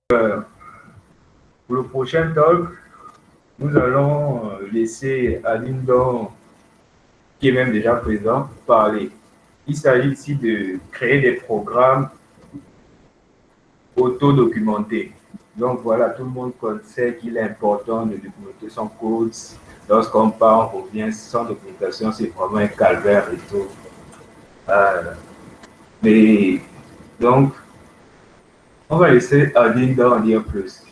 Pour le prochain talk, nous allons laisser Adindon, qui est même déjà présent, parler. Il s'agit ici de créer des programmes auto-documentés. Donc voilà, tout le monde sait qu'il est important de documenter son code. Lorsqu'on part, on revient sans documentation, c'est vraiment un calvaire et tout. Mais donc, on va laisser Adindon en dire plus.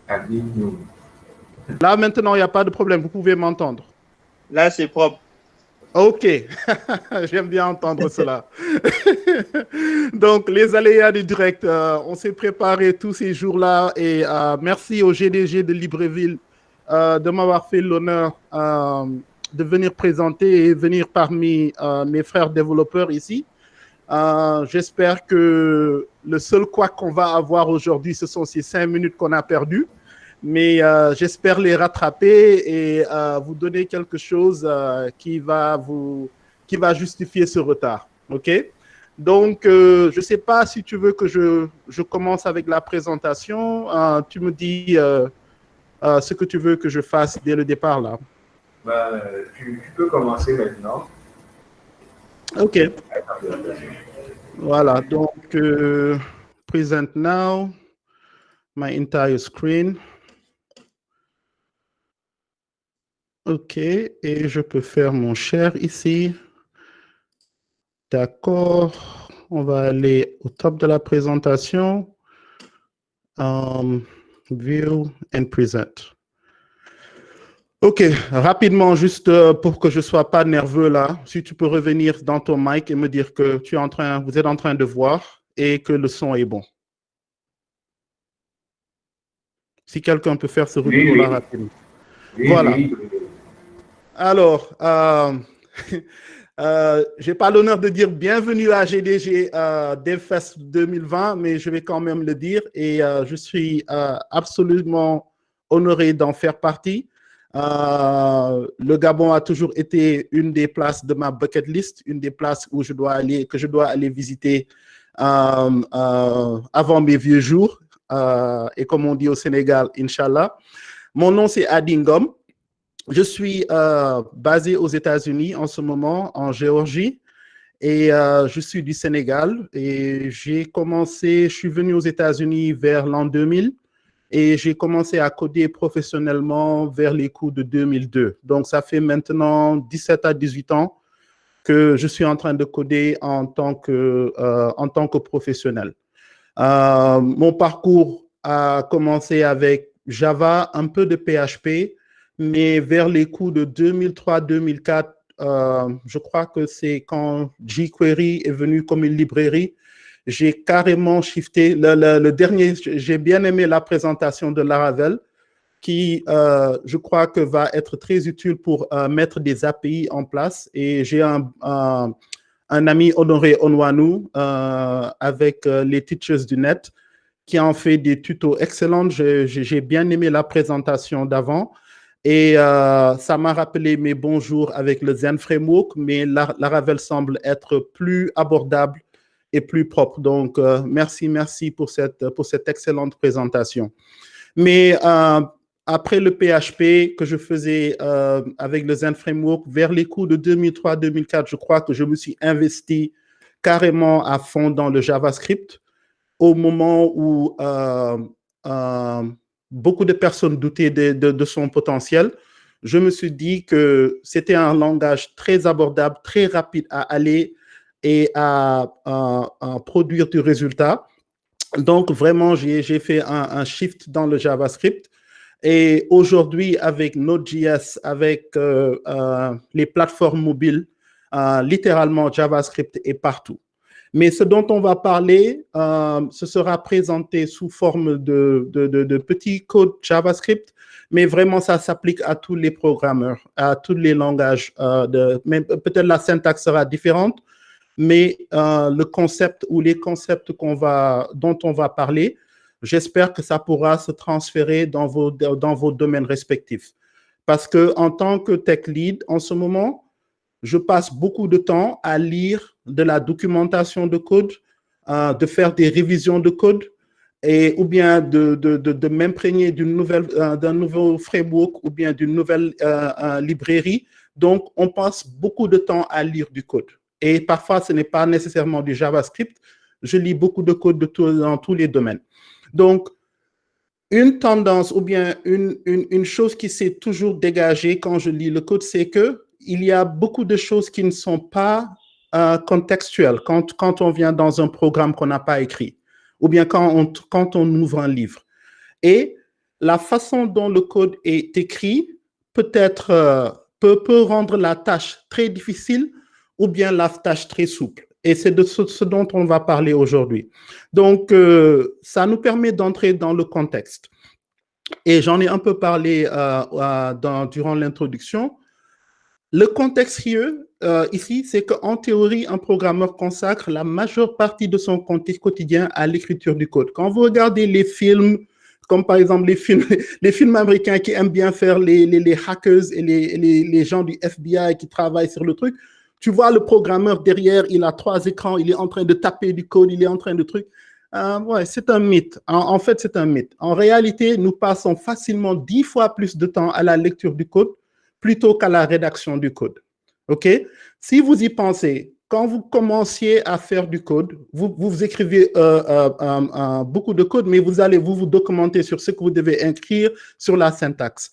Adindon. Là, maintenant, il n'y a pas de problème. Vous pouvez m'entendre. Là, c'est propre. OK. J'aime bien entendre cela. Donc, les aléas du direct, on s'est préparé tous ces jours-là et merci au GDG de Libreville de m'avoir fait l'honneur de venir présenter et venir parmi mes frères développeurs ici. J'espère que le seul quoi qu'on va avoir aujourd'hui, ce sont ces 5 minutes qu'on a perdues. Mais j'espère les rattraper et vous donner quelque chose qui va justifier ce retard. OK? Donc, je ne sais pas si tu veux que je commence avec la présentation. Tu me dis ce que tu veux que je fasse dès le départ, là. Tu peux commencer maintenant. OK. Voilà. Donc, present now, my entire screen. OK, et je peux faire mon share ici. D'accord, on va aller au top de la présentation. View and present. OK, rapidement, juste pour que je ne sois pas nerveux là, si tu peux revenir dans ton mic et me dire que vous êtes en train de voir et que le son est bon. Si quelqu'un peut faire ce retour-là rapidement. Voilà. Alors, je n'ai pas l'honneur de dire bienvenue à GDG DevFest 2020, mais je vais quand même le dire et je suis absolument honoré d'en faire partie. Le Gabon a toujours été une des places de ma bucket list, une des places où que je dois aller visiter avant mes vieux jours. Et comme on dit au Sénégal, Inch'Allah. Mon nom, c'est Adingom. Je suis basé aux États-Unis en ce moment, en Géorgie, et je suis du Sénégal. Et je suis venu aux États-Unis vers l'an 2000 et j'ai commencé à coder professionnellement vers les coups de 2002. Donc, ça fait maintenant 17 à 18 ans que je suis en train de coder en tant que professionnel. Mon parcours a commencé avec Java, un peu de PHP, mais vers les coups de 2003-2004, je crois que c'est quand jQuery est venu comme une librairie, j'ai carrément shifté. Le dernier, j'ai bien aimé la présentation de Laravel, qui, je crois que va être très utile pour mettre des API en place. Et j'ai un ami, Honoré Onwanou, avec les Teachers du Net, qui en fait des tutos excellents. J'ai bien aimé la présentation d'avant. Et ça m'a rappelé mes bons jours avec le Zen Framework, mais Laravel semble être plus abordable et plus propre. Donc, merci pour cette excellente présentation. Mais après le PHP que je faisais avec le Zen Framework, vers les coups de 2003-2004, je crois que je me suis investi carrément à fond dans le JavaScript au moment où beaucoup de personnes doutaient de son potentiel. Je me suis dit que c'était un langage très abordable, très rapide à aller et à produire du résultat. Donc, vraiment, j'ai fait un shift dans le JavaScript. Et aujourd'hui, avec Node.js, avec les plateformes mobiles, littéralement, JavaScript est partout. Mais ce dont on va parler, ce sera présenté sous forme de petits codes JavaScript, mais vraiment, ça s'applique à tous les programmeurs, à tous les langages. Peut-être la syntaxe sera différente, mais le concept ou les concepts dont on va parler, j'espère que ça pourra se transférer dans vos domaines respectifs. Parce qu'en tant que tech lead, en ce moment, je passe beaucoup de temps à lire de la documentation de code, de faire des révisions de code ou bien de m'imprégner d'un nouveau framework ou bien d'une nouvelle librairie. Donc, on passe beaucoup de temps à lire du code. Et parfois, ce n'est pas nécessairement du JavaScript. Je lis beaucoup de code dans tous les domaines. Donc, une tendance ou bien une chose qui s'est toujours dégagée quand je lis le code, c'est qu'il y a beaucoup de choses qui ne sont pas contextuelles quand on vient dans un programme qu'on n'a pas écrit ou bien quand on ouvre un livre. Et la façon dont le code est écrit peut rendre la tâche très difficile ou bien la tâche très souple. Et c'est de ce dont on va parler aujourd'hui. Donc, ça nous permet d'entrer dans le contexte. Et j'en ai un peu parlé durant l'introduction. Le contexte ici, c'est qu'en théorie, un programmeur consacre la majeure partie de son contexte quotidien à l'écriture du code. Quand vous regardez les films, comme par exemple les films américains qui aiment bien faire les hackers et les gens du FBI qui travaillent sur le truc, tu vois le programmeur derrière, il a 3 écrans, il est en train de taper du code, il est en train de trucs. Ouais, c'est un mythe. En fait, c'est un mythe. En réalité, nous passons facilement 10 fois plus de temps à la lecture du code plutôt qu'à la rédaction du code. OK? Si vous y pensez, quand vous commenciez à faire du code, vous écrivez beaucoup de code, mais vous allez vous documenter sur ce que vous devez écrire, sur la syntaxe.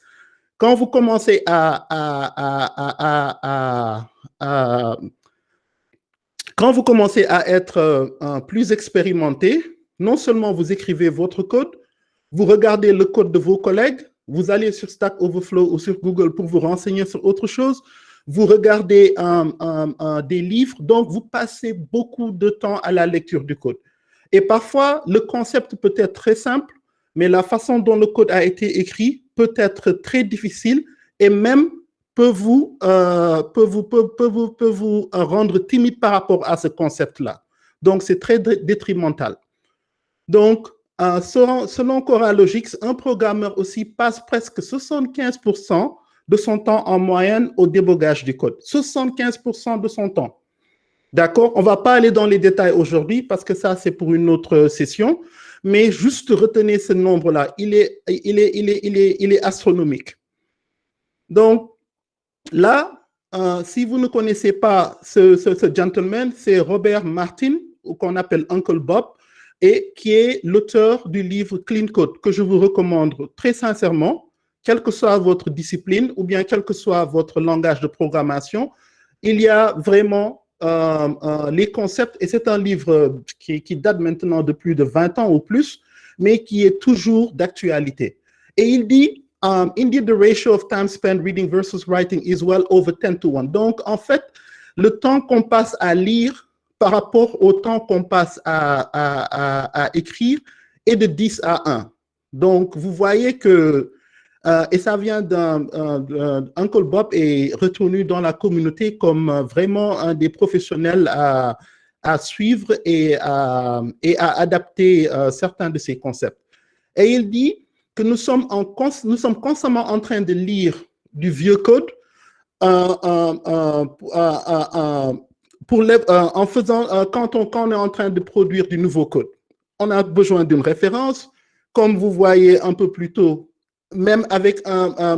Quand vous commencez quand vous commencez à être plus expérimenté, non seulement vous écrivez votre code, vous regardez le code de vos collègues, vous allez sur Stack Overflow ou sur Google pour vous renseigner sur autre chose, vous regardez des livres, donc vous passez beaucoup de temps à la lecture du code. Et parfois, le concept peut être très simple, mais la façon dont le code a été écrit peut être très difficile et même peut vous rendre timide par rapport à ce concept-là. Donc, c'est très détrimental. Donc, selon Coralogix, un programmeur aussi passe presque 75% de son temps en moyenne au débogage du code. 75% de son temps. D'accord? On ne va pas aller dans les détails aujourd'hui parce que ça, c'est pour une autre session. Mais juste retenez ce nombre-là. Il est astronomique. Donc, là, si vous ne connaissez pas ce gentleman, c'est Robert Martin, qu'on appelle Uncle Bob, et qui est l'auteur du livre Clean Code, que je vous recommande très sincèrement, quelle que soit votre discipline ou bien quel que soit votre langage de programmation. Il y a vraiment les concepts, et c'est un livre qui date maintenant de plus de 20 ans ou plus, mais qui est toujours d'actualité. Et il dit, indeed, the ratio of time spent reading versus writing is well over 10:1. Donc, en fait, le temps qu'on passe à lire par rapport au temps qu'on passe à écrire est de 10 à 1. Donc, vous voyez que, et ça vient Uncle Bob est retenu dans la communauté comme vraiment un des professionnels à suivre et à adapter certains de ces concepts. Et il dit que nous sommes constamment en train de lire du vieux code quand on est en train de produire du nouveau code. On a besoin d'une référence, comme vous voyez un peu plus tôt, même avec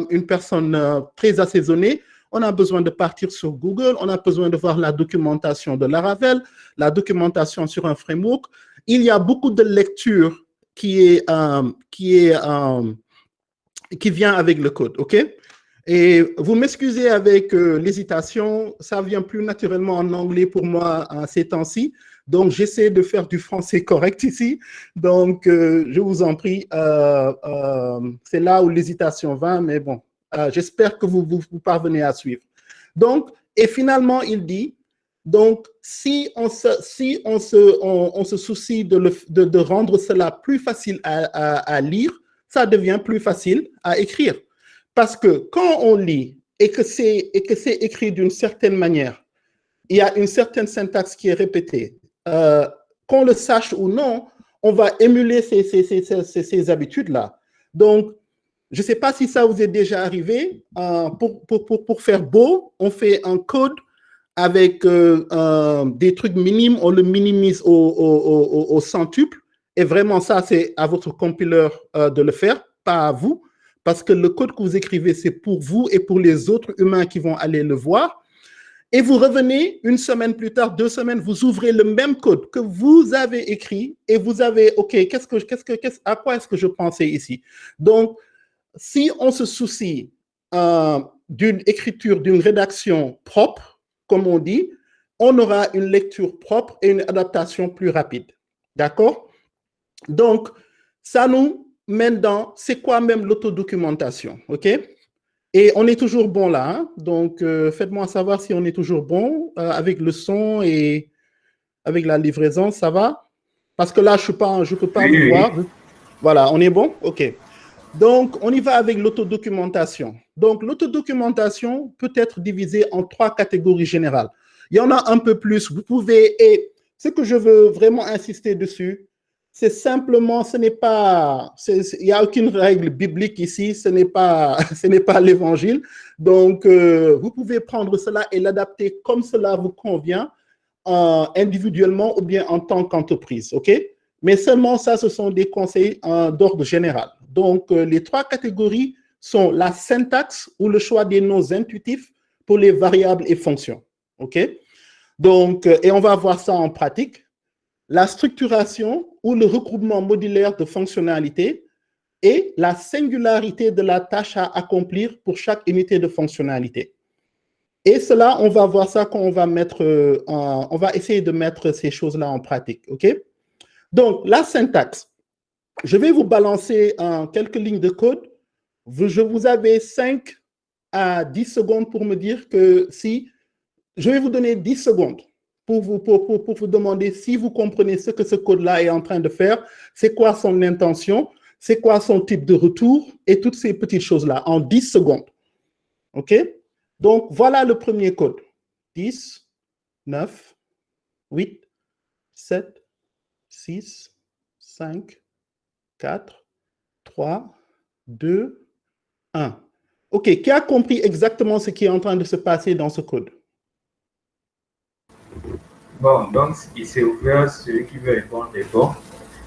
une personne très assaisonnée, on a besoin de partir sur Google, on a besoin de voir la documentation de Laravel, la documentation sur un framework. Il y a beaucoup de lecture qui vient avec le code, OK? Et vous m'excusez avec l'hésitation, ça vient plus naturellement en anglais pour moi ces temps-ci. Donc, j'essaie de faire du français correct ici. Donc, je vous en prie, c'est là où l'hésitation va, mais bon, j'espère que vous parvenez à suivre. Donc, et finalement, il dit, donc, si on se soucie de rendre cela plus facile à lire, ça devient plus facile à écrire. Parce que quand on lit et que c'est écrit d'une certaine manière, il y a une certaine syntaxe qui est répétée. Qu'on le sache ou non, on va émuler ces habitudes-là. Donc, je ne sais pas si ça vous est déjà arrivé. Pour faire beau, on fait un code avec des trucs minimes, on le minimise au centuple. Et vraiment, ça, c'est à votre compiler de le faire, pas à vous, parce que le code que vous écrivez, c'est pour vous et pour les autres humains qui vont aller le voir. Et vous revenez une semaine plus tard, 2 semaines, vous ouvrez le même code que vous avez écrit et vous avez, OK, à quoi est-ce que je pensais ici? Donc, si on se soucie d'une écriture, d'une rédaction propre, comme on dit, on aura une lecture propre et une adaptation plus rapide. D'accord? Donc, ça nous mène dans, c'est quoi même l'autodocumentation? OK? Et on est toujours bon là, hein? Donc faites-moi savoir si on est toujours bon avec le son et avec la livraison, ça va? Parce que là, je ne peux pas vous voir. Voilà, on est bon? OK. Donc, on y va avec l'autodocumentation. Donc, l'autodocumentation peut être divisée en 3 catégories générales. Il y en a un peu plus. Vous pouvez, et ce que je veux vraiment insister dessus, c'est simplement, il n'y a aucune règle biblique ici, ce n'est pas l'évangile. Donc, vous pouvez prendre cela et l'adapter comme cela vous convient, individuellement ou bien en tant qu'entreprise, OK? Mais seulement ça, ce sont des conseils d'ordre général. Donc, les 3 catégories sont la syntaxe ou le choix des noms intuitifs pour les variables et fonctions, OK? Donc, et on va voir ça en pratique. La structuration ou le regroupement modulaire de fonctionnalités et la singularité de la tâche à accomplir pour chaque unité de fonctionnalité. Et cela, on va voir ça quand on va essayer de mettre ces choses-là en pratique, OK? Donc, la syntaxe. Je vais vous balancer quelques lignes de code. Vous avez 5 à 10 secondes pour me dire que si... Je vais vous donner 10 secondes pour vous demander si vous comprenez ce que ce code-là est en train de faire, c'est quoi son intention, c'est quoi son type de retour et toutes ces petites choses-là en 10 secondes. OK? Donc, voilà le premier code. 10, 9, 8, 7, 6, 5, 4, 3, 2, 1. OK, qui a compris exactement ce qui est en train de se passer dans ce code? Bon, donc il s'est ouvert, celui qui veut répondre répond.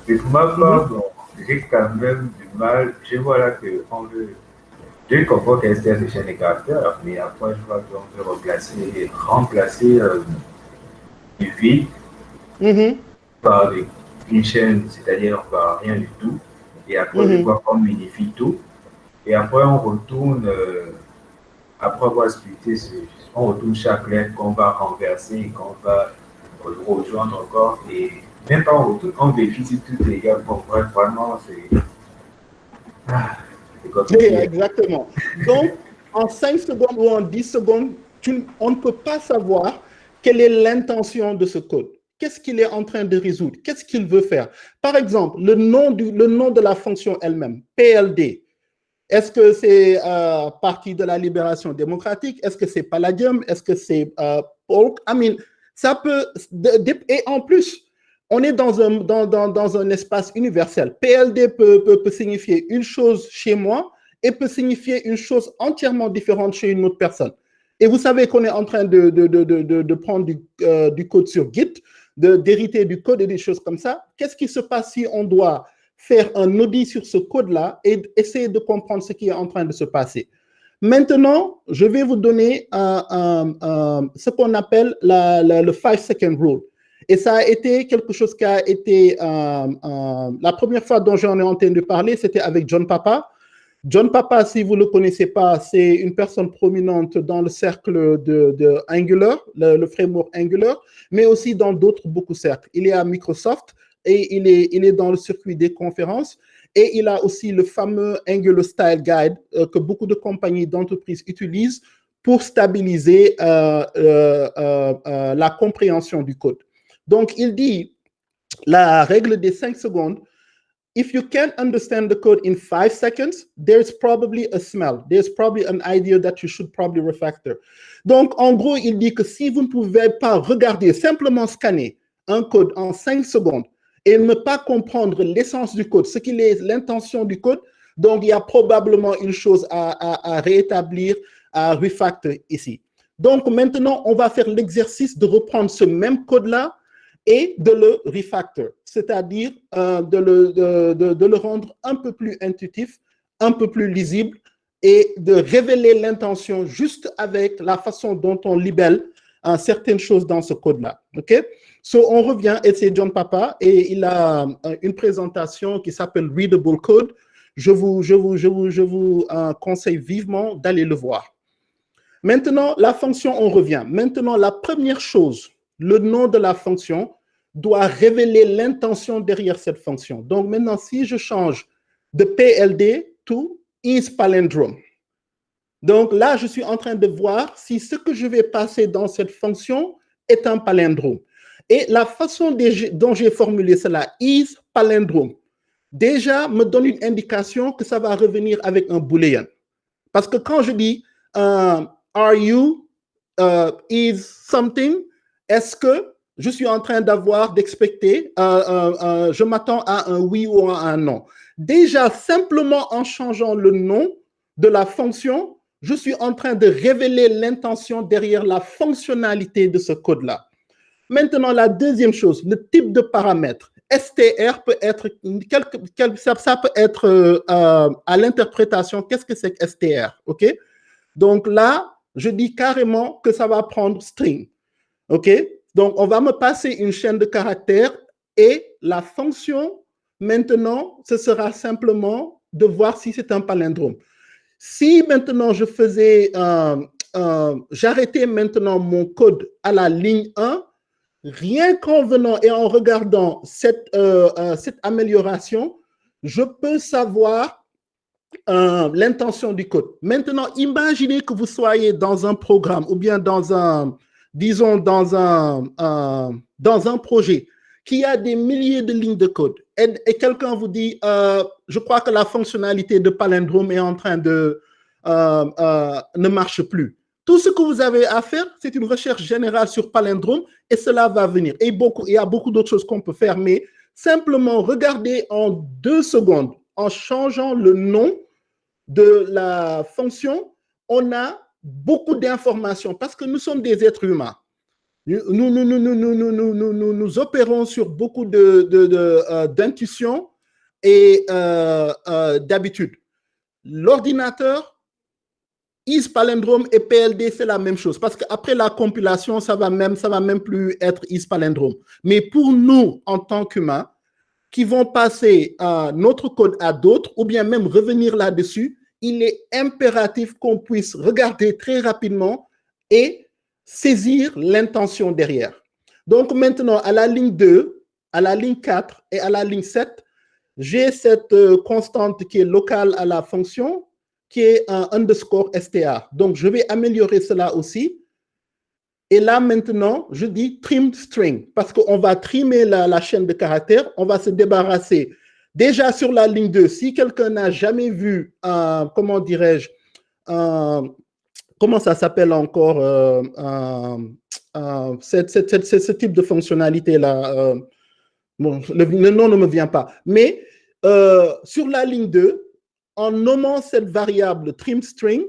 Mais pour ma part, bon, j'ai quand même du mal. Je vois là qu'on veut. Je comprends qu'elle est de chaîne des caractères, mais après, je vois qu'on veut remplacer du vide par une chaîne, c'est-à-dire par rien du tout. Et après, je vois qu'on unifie tout. Et après, on retourne, après avoir splitté, on retourne chaque lettre qu'on va renverser et qu'on va rejoindre encore. Et même pas on retourne, on vérifie si tout est égal. Bon, bref, vraiment, c'est compliqué. Exactement. Donc, en 5 secondes ou en 10 secondes, on ne peut pas savoir quelle est l'intention de ce code. Qu'est-ce qu'il est en train de résoudre? Qu'est-ce qu'il veut faire? Par exemple, le nom de la fonction elle-même, PLD. Est-ce que c'est Parti de la Libération Démocratique? Est-ce que c'est Palladium? Est-ce que c'est Polk? I mean, ça peut... Et en plus, on est dans un espace universel. PLD peut signifier une chose chez moi et peut signifier une chose entièrement différente chez une autre personne. Et vous savez qu'on est en train de prendre du code sur Git, d'hériter du code et des choses comme ça. Qu'est-ce qui se passe si on doit faire un audit sur ce code-là et essayer de comprendre ce qui est en train de se passer? Maintenant, je vais vous donner ce qu'on appelle le 5-second rule. Et ça a été quelque chose qui a été... la première fois dont j'en ai entendu parler, c'était avec John Papa. John Papa, si vous ne le connaissez pas, c'est une personne prominente dans le cercle de Angular, le framework Angular, mais aussi dans d'autres beaucoup de cercles. Il est à Microsoft et il est dans le circuit des conférences. Et il a aussi le fameux Angular Style Guide que beaucoup de compagnies d'entreprises utilisent pour stabiliser la compréhension du code. Donc, il dit, la règle des 5 secondes, if you can't understand the code in 5 seconds, there's probably a smell. There's probably an idea that you should probably refactor. Donc, en gros, il dit que si vous ne pouvez pas regarder, simplement scanner un code en 5 secondes et ne pas comprendre l'essence du code, ce qu'il est l'intention du code, donc il y a probablement une chose à réétablir, à refactor ici. Donc, maintenant, on va faire l'exercice de reprendre ce même code-là et de le refactor, c'est-à-dire de le rendre un peu plus intuitif, un peu plus lisible et de révéler l'intention juste avec la façon dont on libelle certaines choses dans ce code-là. OK? So, on revient, et c'est John Papa, et il a une présentation qui s'appelle Readable Code. Je vous conseille vivement d'aller le voir. Maintenant, la fonction, on revient. Maintenant, la première chose, le nom de la fonction doit révéler l'intention derrière cette fonction. Donc, maintenant, si je change de PLD to isPalindrome, donc là, je suis en train de voir si ce que je vais passer dans cette fonction est un palindrome. Et la façon dont j'ai formulé cela, isPalindrome, déjà me donne une indication que ça va revenir avec un booléen. Parce que quand je dis are you is something, est-ce que je suis en train d'expecter, je m'attends à un oui ou à un non. Déjà, simplement en changeant le nom de la fonction, je suis en train de révéler l'intention derrière la fonctionnalité de ce code-là. Maintenant, la deuxième chose, le type de paramètre. STR peut être, ça peut être à l'interprétation, qu'est-ce que c'est que STR, OK? Donc là, je dis carrément que ça va prendre string, OK? Donc, on va me passer une chaîne de caractères et la fonction, maintenant, ce sera simplement de voir si c'est un palindrome. Si maintenant je faisais, j'arrêtais maintenant mon code à la ligne 1, rien qu'en venant et en regardant cette amélioration, je peux savoir l'intention du code. Maintenant, imaginez que vous soyez dans un programme ou bien dans un, disons, dans un projet qui a des milliers de lignes de code et quelqu'un vous dit, je crois que la fonctionnalité de palindrome est en train de ne marche plus. Tout ce que vous avez à faire, c'est une recherche générale sur palindrome et cela va venir. Et il y a beaucoup d'autres choses qu'on peut faire, mais simplement regardez en 2 secondes, en changeant le nom de la fonction, on a beaucoup d'informations parce que nous sommes des êtres humains. Nous opérons sur beaucoup d'intuition et d'habitude. L'ordinateur, isPalindrome et PLD, c'est la même chose. Parce qu'après la compilation, ça va même plus être isPalindrome. Mais pour nous, en tant qu'humains, qui vont passer notre code à d'autres, ou bien même revenir là-dessus, il est impératif qu'on puisse regarder très rapidement et saisir l'intention derrière. Donc maintenant, à la ligne 2, à la ligne 4 et à la ligne 7, j'ai cette constante qui est locale à la fonction, qui est un underscore STA. Donc, je vais améliorer cela aussi. Et là, maintenant, je dis trim string, parce qu'on va trimer la chaîne de caractères, on va se débarrasser. Déjà sur la ligne 2, si quelqu'un n'a jamais vu, comment dirais-je, comment ça s'appelle encore, ce type de fonctionnalité-là, bon, le nom ne me vient pas, mais sur la ligne 2, en nommant cette variable trim string,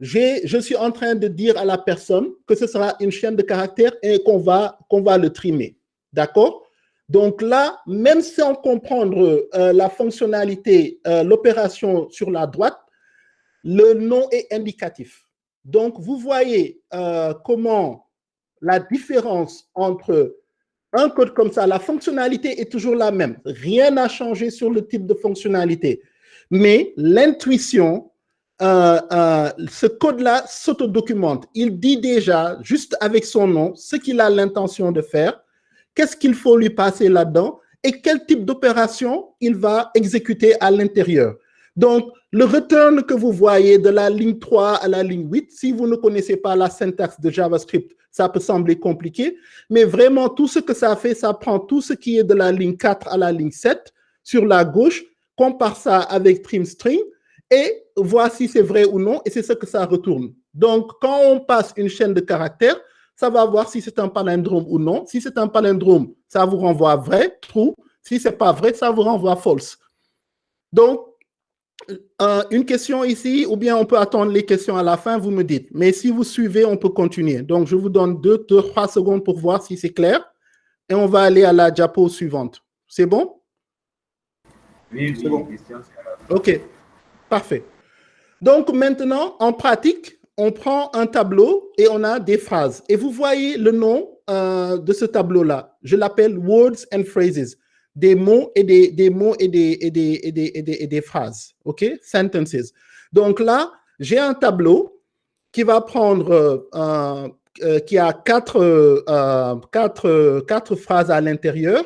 je suis en train de dire à la personne que ce sera une chaîne de caractères et qu'on va le trimer. D'accord? Donc là, même sans comprendre la fonctionnalité, l'opération sur la droite, le nom est indicatif. Donc, vous voyez comment la différence entre un code comme ça, la fonctionnalité est toujours la même. Rien n'a changé sur le type de fonctionnalité. Mais l'intuition, ce code-là s'autodocumente. Il dit déjà, juste avec son nom, ce qu'il a l'intention de faire, qu'est-ce qu'il faut lui passer là-dedans et quel type d'opération il va exécuter à l'intérieur. Donc, le return que vous voyez de la ligne 3 à la ligne 8, si vous ne connaissez pas la syntaxe de JavaScript, ça peut sembler compliqué, mais vraiment, tout ce que ça fait, ça prend tout ce qui est de la ligne 4 à la ligne 7 sur la gauche, compare ça avec trim string et voit si c'est vrai ou non, et c'est ce que ça retourne. Donc, quand on passe une chaîne de caractères, ça va voir si c'est un palindrome ou non. Si c'est un palindrome, ça vous renvoie vrai, true. Si ce n'est pas vrai, ça vous renvoie false. Donc, Une question ici, ou bien on peut attendre les questions à la fin, vous me dites. Mais si vous suivez, on peut continuer. Donc, je vous donne 3 secondes pour voir si c'est clair. Et on va aller à la diapo suivante. C'est bon? Oui, C'est bon. question, OK, parfait. Donc, maintenant, en pratique, on prend un tableau et on a des phrases. Et vous voyez le nom de ce tableau-là. Je l'appelle Words and Phrases. Des mots et des mots et des phrases. OK? Sentences. Donc là, j'ai un tableau qui va prendre, qui a quatre phrases à l'intérieur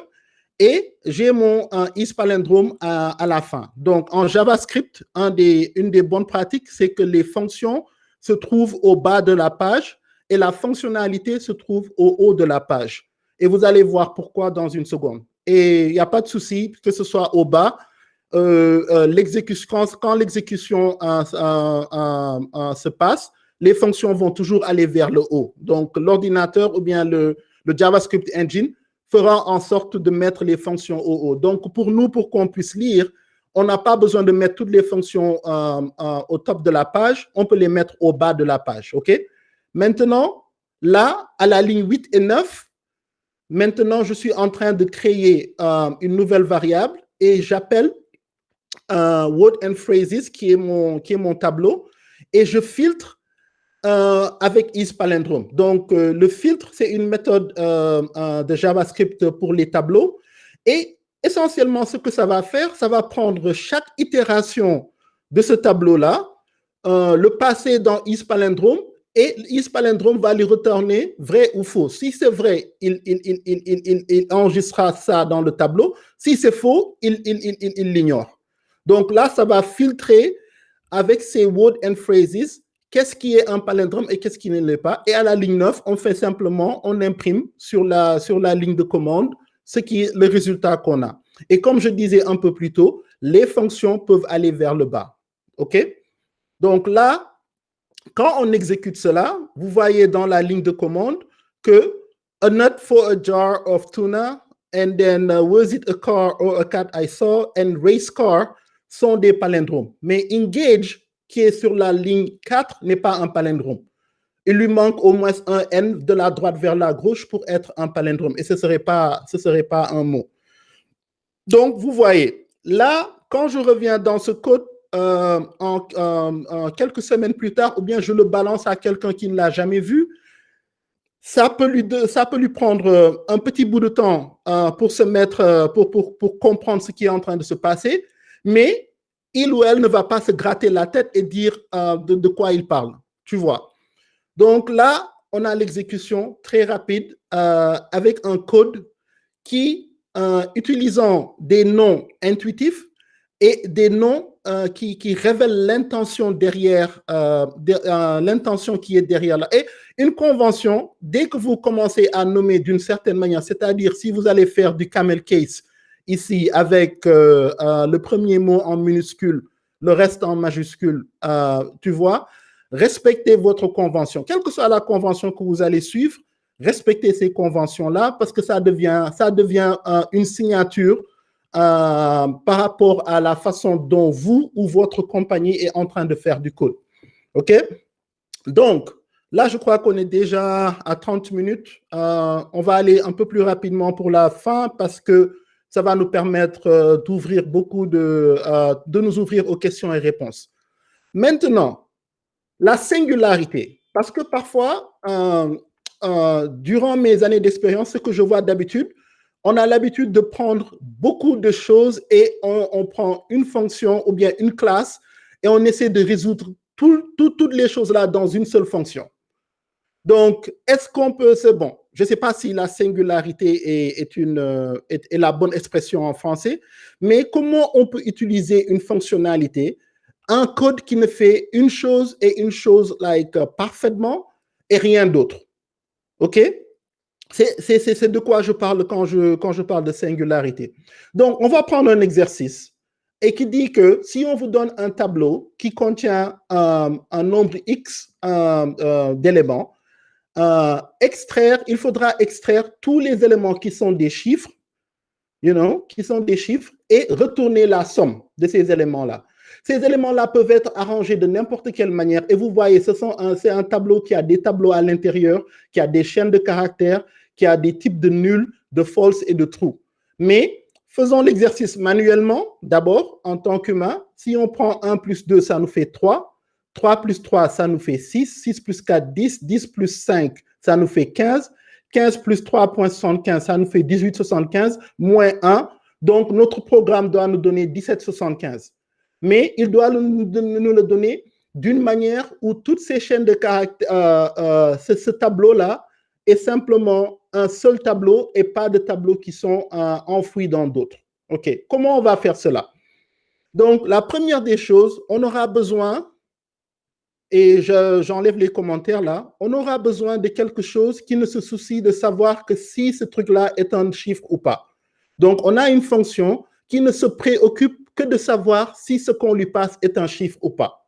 et j'ai mon is-palindrome à la fin. Donc, en JavaScript, une des bonnes pratiques, c'est que les fonctions se trouvent au bas de la page et la fonctionnalité se trouve au haut de la page. Et vous allez voir pourquoi dans une seconde. Et il n'y a pas de souci que ce soit au bas. Quand l'exécution se passe, les fonctions vont toujours aller vers le haut. Donc, l'ordinateur ou bien le JavaScript engine fera en sorte de mettre les fonctions au haut. Donc, pour nous, pour qu'on puisse lire, on n'a pas besoin de mettre toutes les fonctions au top de la page. On peut les mettre au bas de la page. OK? Maintenant, là, à la ligne 8 et 9, maintenant, je suis en train de créer une nouvelle variable et j'appelle Word and Phrases, qui est mon tableau, et je filtre avec isPalindrome. Donc, le filtre, c'est une méthode de JavaScript pour les tableaux. Et essentiellement, ce que ça va faire, ça va prendre chaque itération de ce tableau-là, le passer dans isPalindrome, et isPalindrome va lui retourner vrai ou faux. Si c'est vrai, il enregistrera ça dans le tableau. Si c'est faux, il l'ignore. Donc là, ça va filtrer avec ces Word and Phrases qu'est-ce qui est un palindrome et qu'est-ce qui ne l'est pas. Et à la ligne 9, on fait simplement, on imprime sur la ligne de commande ce qui est le résultat qu'on a. Et comme je disais un peu plus tôt, les fonctions peuvent aller vers le bas. OK? Donc là, quand on exécute cela, vous voyez dans la ligne de commande que a nut for a jar of tuna and then was it a car or a cat I saw and race car sont des palindromes. Mais engage, qui est sur la ligne 4, n'est pas un palindrome. Il lui manque au moins un N de la droite vers la gauche pour être un palindrome. Et ce ne serait pas un mot. Donc, vous voyez, là, quand je reviens dans ce code quelques semaines plus tard, ou bien je le balance à quelqu'un qui ne l'a jamais vu, ça peut lui prendre un petit bout de temps pour se mettre, pour comprendre ce qui est en train de se passer, mais il ou elle ne va pas se gratter la tête et dire de quoi il parle, tu vois. Donc là, on a l'exécution très rapide avec un code qui, utilisant des noms intuitifs et des noms qui révèlent l'intention derrière, l'intention qui est derrière là. Et une convention, dès que vous commencez à nommer d'une certaine manière, c'est-à-dire si vous allez faire du camel case ici avec le premier mot en minuscule, le reste en majuscule, tu vois, respectez votre convention. Quelle que soit la convention que vous allez suivre, respectez ces conventions-là parce que ça devient une signature par rapport à la façon dont vous ou votre compagnie est en train de faire du code. OK? Donc, là, je crois qu'on est déjà à 30 minutes. On va aller un peu plus rapidement pour la fin parce que ça va nous permettre d'ouvrir de nous ouvrir aux questions et réponses. Maintenant, la singularité. Parce que parfois, durant mes années d'expérience, ce que je vois d'habitude, on a l'habitude de prendre beaucoup de choses et on prend une fonction ou bien une classe et on essaie de résoudre toutes les choses-là dans une seule fonction. Donc, est-ce qu'on peut, c'est bon, je ne sais pas si la singularité est la bonne expression en français, mais comment on peut utiliser une fonctionnalité, un code qui ne fait une chose et une chose parfaitement et rien d'autre. OK? C'est de quoi je parle quand je parle de singularité. Donc, on va prendre un exercice et qui dit que si on vous donne un tableau qui contient un nombre X d'éléments, il faudra extraire tous les éléments qui sont des chiffres, et retourner la somme de ces éléments-là. Ces éléments-là peuvent être arrangés de n'importe quelle manière. Et vous voyez, c'est un tableau qui a des tableaux à l'intérieur, qui a des chaînes de caractères, qui a des types de nuls, de false et de true. Mais faisons l'exercice manuellement, d'abord, en tant qu'humain. Si on prend 1 plus 2, ça nous fait 3. 3 plus 3, ça nous fait 6. 6 plus 4, 10. 10 plus 5, ça nous fait 15. 15 plus 3,75, ça nous fait 18,75, moins 1. Donc, notre programme doit nous donner 17,75. Mais il doit nous le donner d'une manière où toutes ces chaînes de caractères, ce tableau-là est simplement un seul tableau et pas de tableaux qui sont enfouis dans d'autres. OK. Comment on va faire cela? Donc, la première des choses, on aura besoin, et j'enlève les commentaires là, on aura besoin de quelque chose qui ne se soucie de savoir que si ce truc-là est un chiffre ou pas. Donc, on a une fonction qui ne se préoccupe que de savoir si ce qu'on lui passe est un chiffre ou pas.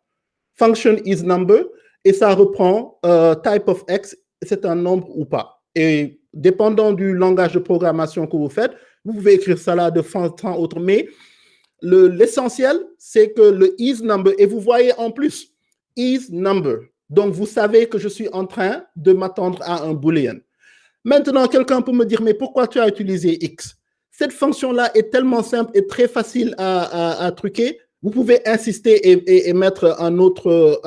Function isNumber, et ça reprend type of x, c'est un nombre ou pas. Et dépendant du langage de programmation que vous faites, vous pouvez écrire ça là de façon autre. Mais l'essentiel, c'est que le isNumber, et vous voyez en plus, isNumber. Donc, vous savez que je suis en train de m'attendre à un boolean. Maintenant, quelqu'un peut me dire, mais pourquoi tu as utilisé x? Cette fonction-là est tellement simple et très facile à truquer. Vous pouvez insister et mettre un autre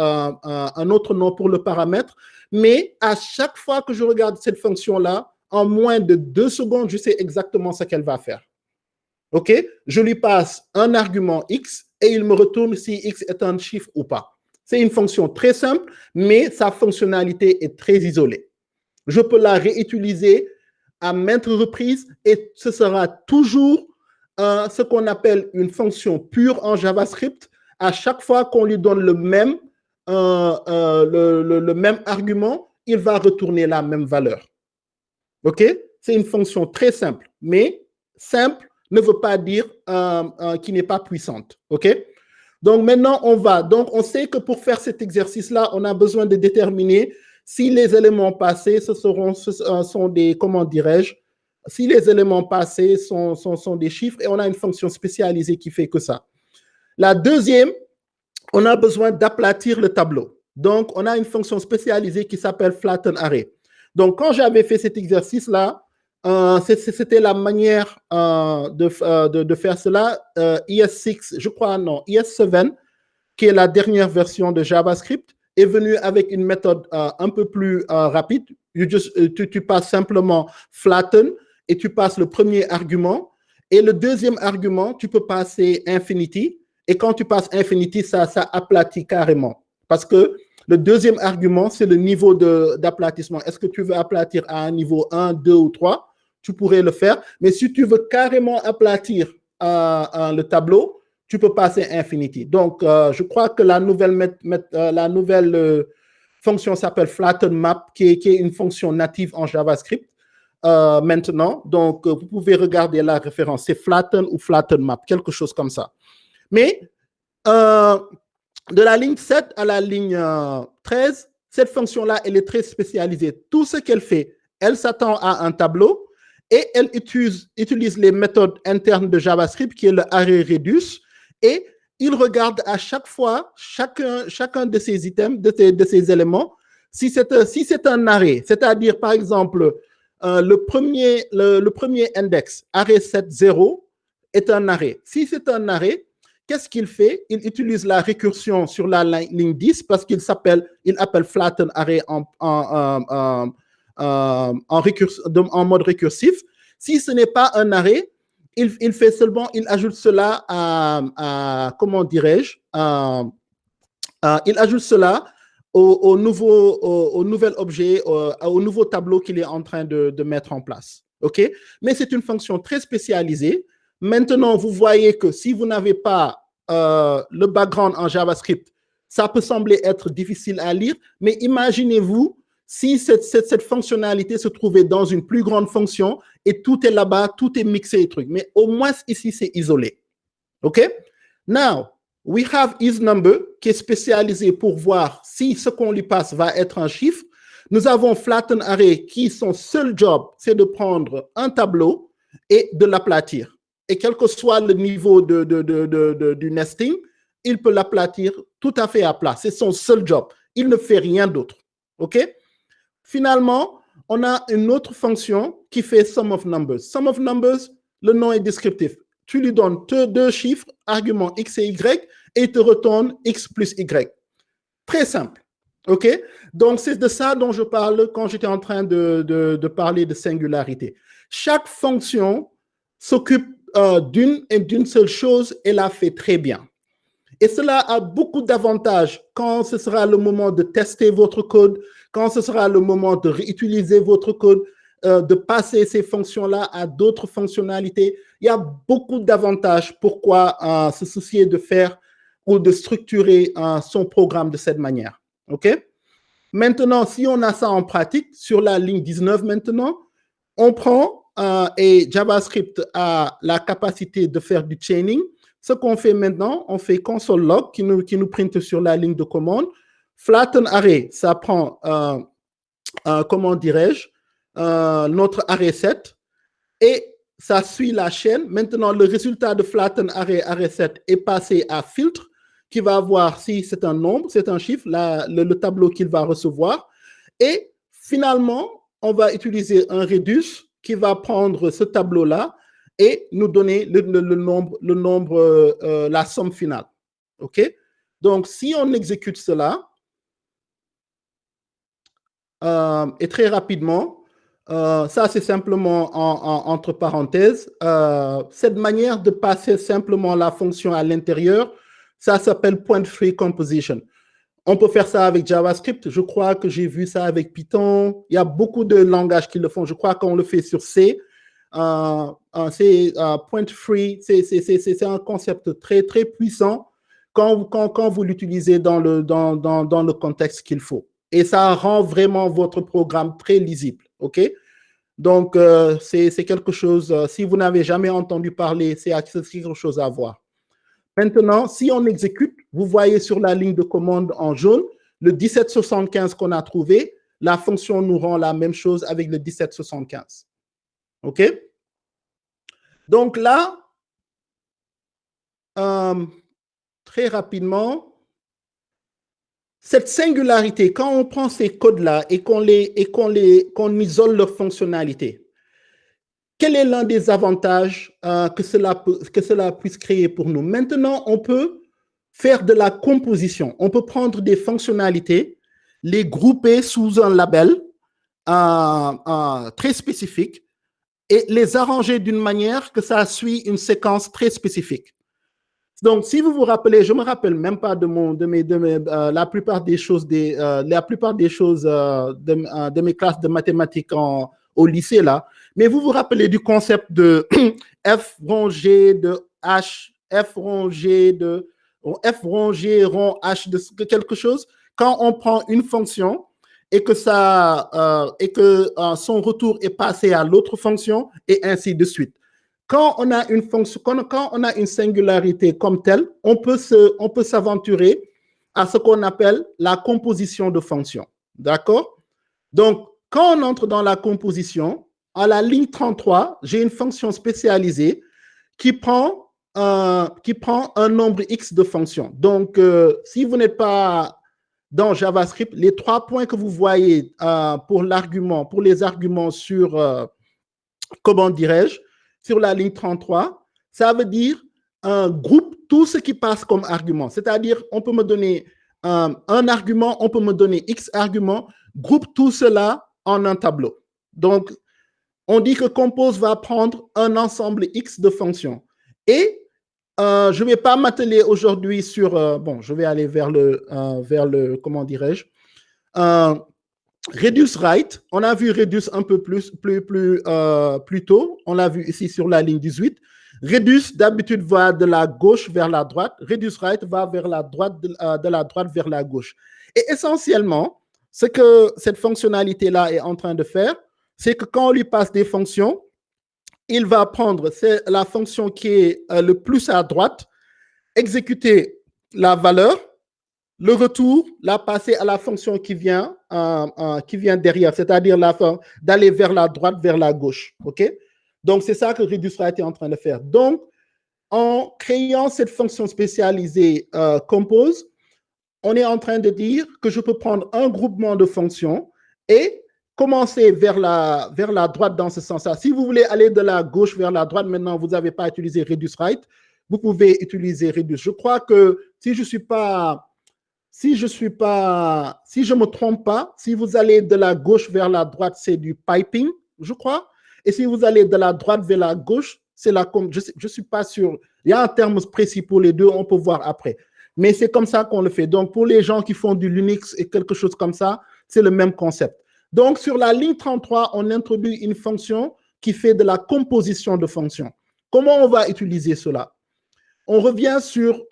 nom pour le paramètre. Mais à chaque fois que je regarde cette fonction-là, en moins de 2 secondes, je sais exactement ce qu'elle va faire. OK? Je lui passe un argument x et il me retourne si x est un chiffre ou pas. C'est une fonction très simple, mais sa fonctionnalité est très isolée. Je peux la réutiliser à maintes reprises et ce sera toujours ce qu'on appelle une fonction pure en JavaScript. À chaque fois qu'on lui donne le même argument, il va retourner la même valeur. OK? C'est une fonction très simple, mais simple ne veut pas dire qu'il n'est pas puissante. OK? Donc maintenant, on sait que pour faire cet exercice-là, on a besoin de déterminer si les éléments passés, sont des, comment dirais-je, si les éléments passés sont des chiffres, et on a une fonction spécialisée qui fait que ça. La deuxième, on a besoin d'aplatir le tableau. Donc, on a une fonction spécialisée qui s'appelle flatten array. Donc, quand j'avais fait cet exercice-là, c'était la manière de faire cela. ES6, je crois, non, ES7, qui est la dernière version de JavaScript, est venu avec une méthode un peu plus rapide. Tu passes simplement flatten et tu passes le premier argument. Et le deuxième argument, tu peux passer infinity. Et quand tu passes infinity, ça aplatit carrément. Parce que le deuxième argument, c'est le niveau d'aplatissement. Est-ce que tu veux aplatir à un niveau 1, 2 ou 3? Tu pourrais le faire. Mais si tu veux carrément aplatir le tableau, tu peux passer infinity. Donc, je crois que la nouvelle fonction s'appelle flatten map, qui est une fonction native en JavaScript maintenant. Donc, vous pouvez regarder la référence. C'est flatten ou flatten map, quelque chose comme ça. Mais de la ligne 7 à la ligne 13, cette fonction-là, elle est très spécialisée. Tout ce qu'elle fait, elle s'attend à un tableau et elle utilise les méthodes internes de JavaScript, qui est le array reduce, et il regarde à chaque fois chacun de ces items, de ces éléments, si c'est un array, c'est-à-dire par exemple le premier index, array 7, 0, est un array. Si c'est un array, qu'est-ce qu'il fait? Il utilise la récursion sur la ligne 10 parce qu'il appelle flatten array en mode récursif. Si ce n'est pas un array, il fait seulement, il ajoute cela comment dirais-je, il ajoute cela au nouvel objet, au nouveau tableau qu'il est en train de mettre en place. OK? Mais c'est une fonction très spécialisée. Maintenant, vous voyez que si vous n'avez pas le background en JavaScript, ça peut sembler être difficile à lire, mais imaginez-vous si cette fonctionnalité se trouvait dans une plus grande fonction et tout est là-bas, tout est mixé et truc. Mais au moins ici, c'est isolé. OK? Now, we have isNumber qui est spécialisé pour voir si ce qu'on lui passe va être un chiffre. Nous avons flatten array qui son seul job, c'est de prendre un tableau et de l'aplatir. Et quel que soit le niveau du nesting, il peut l'aplatir tout à fait à plat. C'est son seul job. Il ne fait rien d'autre. OK? Finalement, on a une autre fonction qui fait sum of numbers. Sum of numbers, le nom est descriptif. Tu lui donnes deux chiffres, arguments x et y, et il te retourne x plus y. Très simple. OK? Donc, c'est de ça dont je parle quand j'étais en train de parler de singularité. Chaque fonction s'occupe d'une seule chose et la fait très bien. Et cela a beaucoup d'avantages quand ce sera le moment de tester votre code, quand ce sera le moment de réutiliser votre code, de passer ces fonctions-là à d'autres fonctionnalités. Il y a beaucoup d'avantages pourquoi se soucier de faire ou de structurer son programme de cette manière. OK? Maintenant, si on a ça en pratique, sur la ligne 19 maintenant, on prend et JavaScript a la capacité de faire du chaining. Ce qu'on fait maintenant, on fait console log qui nous printe sur la ligne de commande. Flatten array, ça prend, comment dirais-je, notre array set et ça suit la chaîne. Maintenant, le résultat de flatten array set est passé à filtre qui va voir si c'est un nombre, c'est un chiffre, le tableau qu'il va recevoir. Et finalement, on va utiliser un reduce qui va prendre ce tableau-là et nous donner le nombre, la somme finale. OK? Donc, si on exécute cela, et très rapidement, ça c'est simplement entre parenthèses, cette manière de passer simplement la fonction à l'intérieur, ça s'appelle point-free composition. On peut faire ça avec JavaScript. Je crois que j'ai vu ça avec Python. Il y a beaucoup de langages qui le font. Je crois qu'on le fait sur C. C'est point-free. C'est un concept très, très puissant quand vous l'utilisez dans le contexte qu'il faut. Et ça rend vraiment votre programme très lisible. OK? Donc, c'est quelque chose, si vous n'avez jamais entendu parler, c'est quelque chose à voir. Maintenant, si on exécute, vous voyez sur la ligne de commande en jaune, le 1775 qu'on a trouvé, la fonction nous rend la même chose avec le 1775. OK? Donc là, très rapidement, cette singularité, quand on prend ces codes-là et qu'on isole leurs fonctionnalités, quel est l'un des avantages que cela puisse créer pour nous? Maintenant, on peut faire de la composition. On peut prendre des fonctionnalités, les grouper sous un label très spécifique et les arranger d'une manière que ça suit une séquence très spécifique. Donc, si vous vous rappelez, je ne me rappelle même pas la plupart des choses, de mes classes de mathématiques au lycée, là, mais vous vous rappelez du concept de f rongé de h, f rongé rond h de quelque chose. Quand on prend une fonction et que son retour est passé à l'autre fonction et ainsi de suite. Quand on a une fonction, quand on a une singularité comme telle, on peut s'aventurer à ce qu'on appelle la composition de fonctions. D'accord? Donc, quand on entre dans la composition, à la ligne 33, j'ai une fonction spécialisée qui prend un nombre X de fonctions. Donc, si vous n'êtes pas dans JavaScript, les 3 points que vous voyez pour les arguments sur, comment dirais-je, sur la ligne 33, ça veut dire groupe tout ce qui passe comme argument. C'est-à-dire, on peut me donner un argument, on peut me donner X arguments, groupe tout cela en un tableau. Donc, on dit que compose va prendre un ensemble X de fonctions. Et je ne vais pas m'atteler aujourd'hui sur... bon, je vais aller vers le comment dirais-je, reduce right. On a vu reduce un peu plus tôt. On l'a vu ici sur la ligne 18. Reduce, d'habitude, va de la gauche vers la droite. Reduce right va vers la droite, de la droite vers la gauche. Et essentiellement, ce que cette fonctionnalité-là est en train de faire, c'est que quand on lui passe des fonctions, il va prendre la fonction qui est le plus à droite, exécuter la valeur, le retour, la passer à la fonction qui vient derrière, c'est-à-dire d'aller vers la droite, vers la gauche. OK? Donc, c'est ça que reduce right est en train de faire. Donc, en créant cette fonction spécialisée compose, on est en train de dire que je peux prendre un groupement de fonctions et commencer vers la droite dans ce sens-là. Si vous voulez aller de la gauche vers la droite, maintenant, vous n'avez pas utilisé reduce right, vous pouvez utiliser reduce. Je crois que si je me trompe pas, si vous allez de la gauche vers la droite, c'est du piping, je crois. Et si vous allez de la droite vers la gauche, c'est la je suis pas sûr. Il y a un terme précis pour les deux, on peut voir après. Mais c'est comme ça qu'on le fait. Donc, pour les gens qui font du Linux et quelque chose comme ça, c'est le même concept. Donc, sur la ligne 33, on introduit une fonction qui fait de la composition de fonctions. Comment on va utiliser cela? On revient sur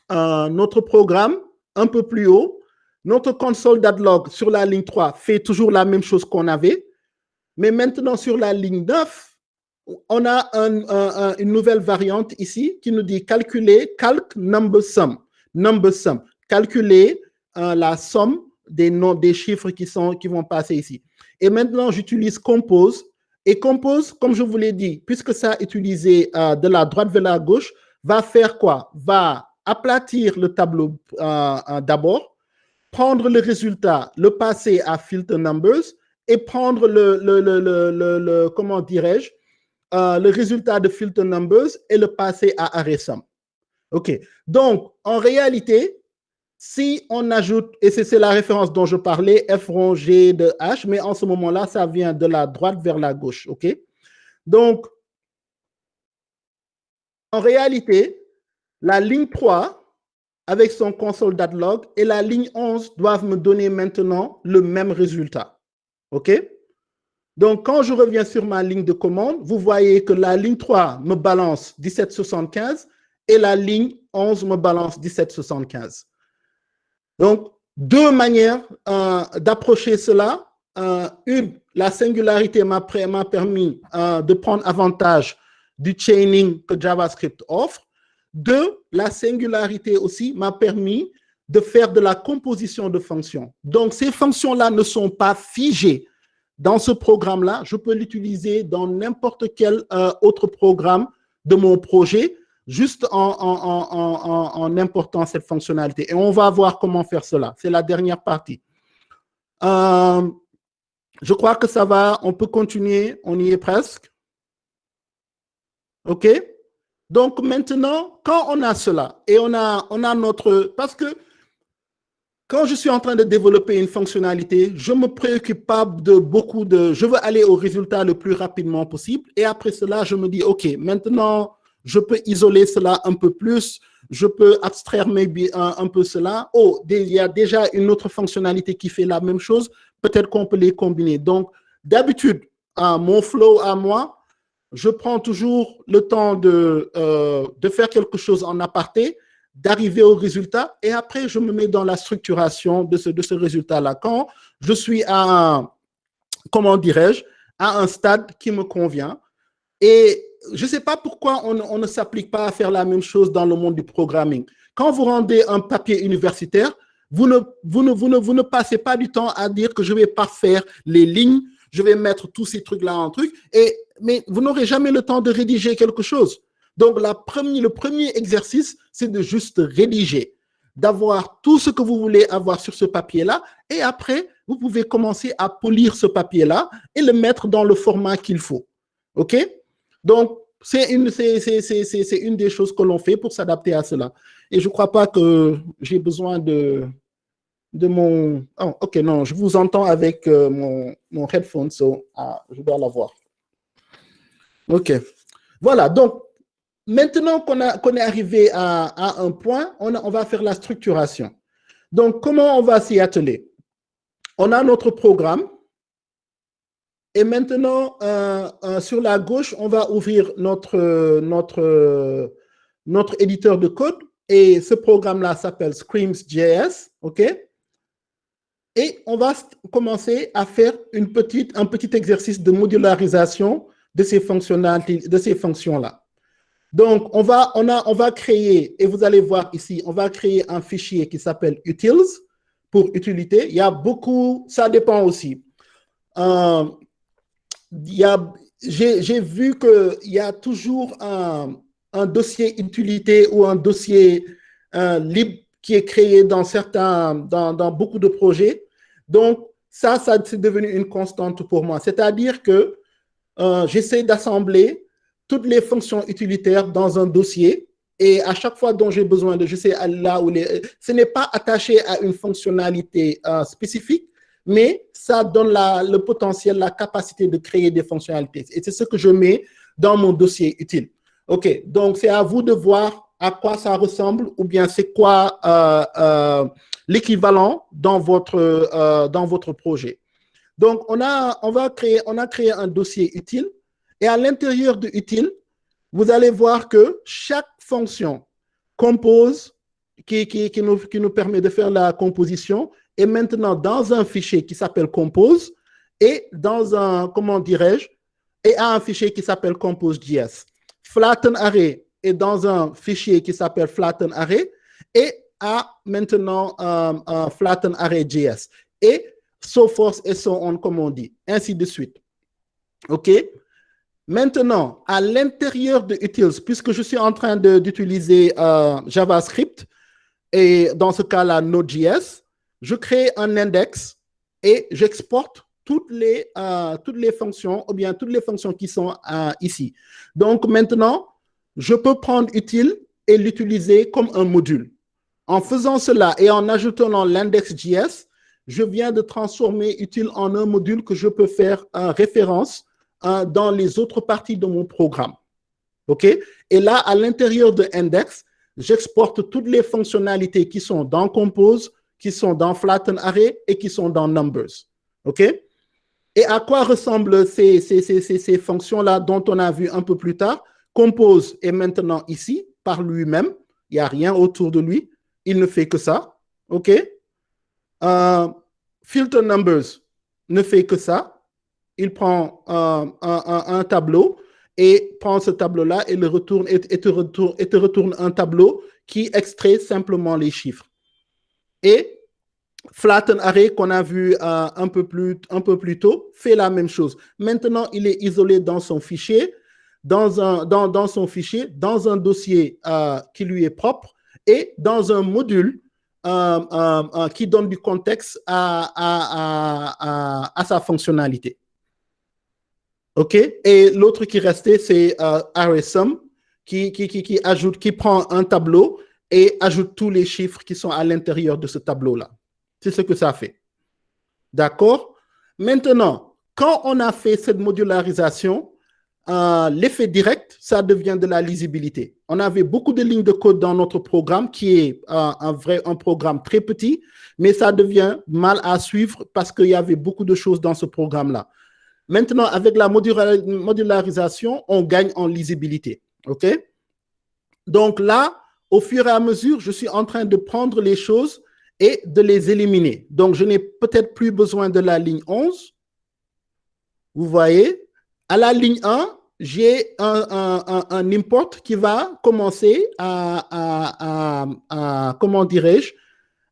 notre programme un peu plus haut. Notre console.log sur la ligne 3 fait toujours la même chose qu'on avait. Mais maintenant, sur la ligne 9, on a une nouvelle variante ici qui nous dit calculer calc number sum. Number sum. Calculer la somme des chiffres qui vont passer ici. Et maintenant, j'utilise compose. Et compose, comme je vous l'ai dit, puisque ça a utilisé de la droite vers la gauche, va faire quoi? Va aplatir le tableau d'abord, prendre le résultat, le passer à filter numbers et prendre comment dirais-je, le résultat de filter numbers et le passer à array sum. OK. Donc, en réalité, si on ajoute, et c'est la référence dont je parlais, F rond G de H, mais en ce moment-là, ça vient de la droite vers la gauche. OK. Donc, en réalité, la ligne 3, avec son console.log, et la ligne 11 doivent me donner maintenant le même résultat. OK? Donc, quand je reviens sur ma ligne de commande, vous voyez que la ligne 3 me balance 1775 et la ligne 11 me balance 1775. Donc, deux manières d'approcher cela. Une, la singularité m'a permis de prendre avantage du chaining que JavaScript offre. Deux, la singularité aussi m'a permis de faire de la composition de fonctions. Donc, ces fonctions-là ne sont pas figées dans ce programme-là. Je peux l'utiliser dans n'importe quel autre programme de mon projet, juste en important cette fonctionnalité. Et on va voir comment faire cela. C'est la dernière partie. Je crois que ça va. On peut continuer. On y est presque. OK? Donc maintenant, quand on a cela et on a notre... Parce que quand je suis en train de développer une fonctionnalité, je ne me préoccupe pas de beaucoup de... Je veux aller au résultat le plus rapidement possible. Et après cela, je me dis, OK, maintenant, je peux isoler cela un peu plus. Je peux abstraire un peu cela. Oh, il y a déjà une autre fonctionnalité qui fait la même chose. Peut-être qu'on peut les combiner. Donc, d'habitude, mon flow à moi, je prends toujours le temps de faire quelque chose en aparté, d'arriver au résultat, et après, je me mets dans la structuration de ce résultat-là. Quand je suis à, comment dirais-je, à un stade qui me convient, et je ne sais pas pourquoi on ne s'applique pas à faire la même chose dans le monde du programming. Quand vous rendez un papier universitaire, vous ne passez pas du temps à dire que je vais parfaire les lignes, je vais mettre tous ces trucs-là en truc, mais vous n'aurez jamais le temps de rédiger quelque chose. Donc, le premier exercice, c'est de juste rédiger, d'avoir tout ce que vous voulez avoir sur ce papier-là, et après, vous pouvez commencer à polir ce papier-là et le mettre dans le format qu'il faut. OK? Donc, c'est une des choses que l'on fait pour s'adapter à cela. Et je ne crois pas que j'ai besoin de mon... Oh, OK, non, je vous entends avec mon headphone, je dois l'avoir. OK. Voilà, donc, maintenant qu'on est arrivé à un point, on va faire la structuration. Donc, comment on va s'y atteler? On a notre programme. Et maintenant, sur la gauche, on va ouvrir notre éditeur de code. Et ce programme-là s'appelle Screams.js. OK? Et on va commencer à faire un petit exercice de modularisation de ces fonctionnalités, de ces fonctions-là. Donc, on va créer, et vous allez voir ici, on va créer un fichier qui s'appelle utils pour utilité. Il y a beaucoup, ça dépend aussi. J'ai vu qu'il y a toujours un dossier utilité ou un dossier libre qui est créé dans beaucoup de projets. Donc, ça c'est devenu une constante pour moi. C'est-à-dire que j'essaie d'assembler toutes les fonctions utilitaires dans un dossier et à chaque fois dont j'ai besoin je sais là où ce n'est pas attaché à une fonctionnalité spécifique, mais ça donne le potentiel, la capacité de créer des fonctionnalités. Et c'est ce que je mets dans mon dossier utile. OK, donc c'est à vous de voir à quoi ça ressemble ou bien c'est quoi l'équivalent dans votre projet. Donc, on a créé un dossier utile et à l'intérieur de utile, vous allez voir que chaque fonction compose, qui nous permet de faire la composition, est maintenant dans un fichier qui s'appelle compose et dans un, comment dirais-je, et à un fichier qui s'appelle compose.js. Flatten array est dans un fichier qui s'appelle flatten array et a maintenant flatten array.js. Et so forth et so on, comme on dit, ainsi de suite. OK? Maintenant, à l'intérieur de utils, puisque je suis en train d'utiliser JavaScript, et dans ce cas-là, Node.js, je crée un index et j'exporte toutes les fonctions, ou bien toutes les fonctions qui sont ici. Donc maintenant, je peux prendre utile et l'utiliser comme un module. En faisant cela et en ajoutant l'index.js, je viens de transformer utile en un module que je peux faire référence dans les autres parties de mon programme. OK? Et là, à l'intérieur de index, j'exporte toutes les fonctionnalités qui sont dans compose, qui sont dans flatten array et qui sont dans numbers. OK? Et à quoi ressemblent ces fonctions-là dont on a vu un peu plus tard? Compose est maintenant ici par lui-même. Il n'y a rien autour de lui. Il ne fait que ça. OK? Filter numbers ne fait que ça. Il prend un tableau et prend ce tableau-là et le retourne et te retourne un tableau qui extrait simplement les chiffres. Et flatten array qu'on a vu un peu plus tôt fait la même chose. Maintenant, il est isolé dans son fichier, dans son fichier, dans un dossier qui lui est propre et dans un module qui donne du contexte à sa fonctionnalité. OK? Et l'autre qui restait, c'est ArraySum qui prend un tableau et ajoute tous les chiffres qui sont à l'intérieur de ce tableau-là. C'est ce que ça fait. D'accord? Maintenant, quand on a fait cette modularisation, l'effet direct, ça devient de la lisibilité. On avait beaucoup de lignes de code dans notre programme qui est un programme très petit, mais ça devient mal à suivre parce qu'il y avait beaucoup de choses dans ce programme-là. Maintenant, avec la modularisation, on gagne en lisibilité. OK? Donc là, au fur et à mesure, je suis en train de prendre les choses et de les éliminer. Donc, je n'ai peut-être plus besoin de la ligne 11. Vous voyez? À la ligne 1, j'ai un import qui va commencer comment dirais-je,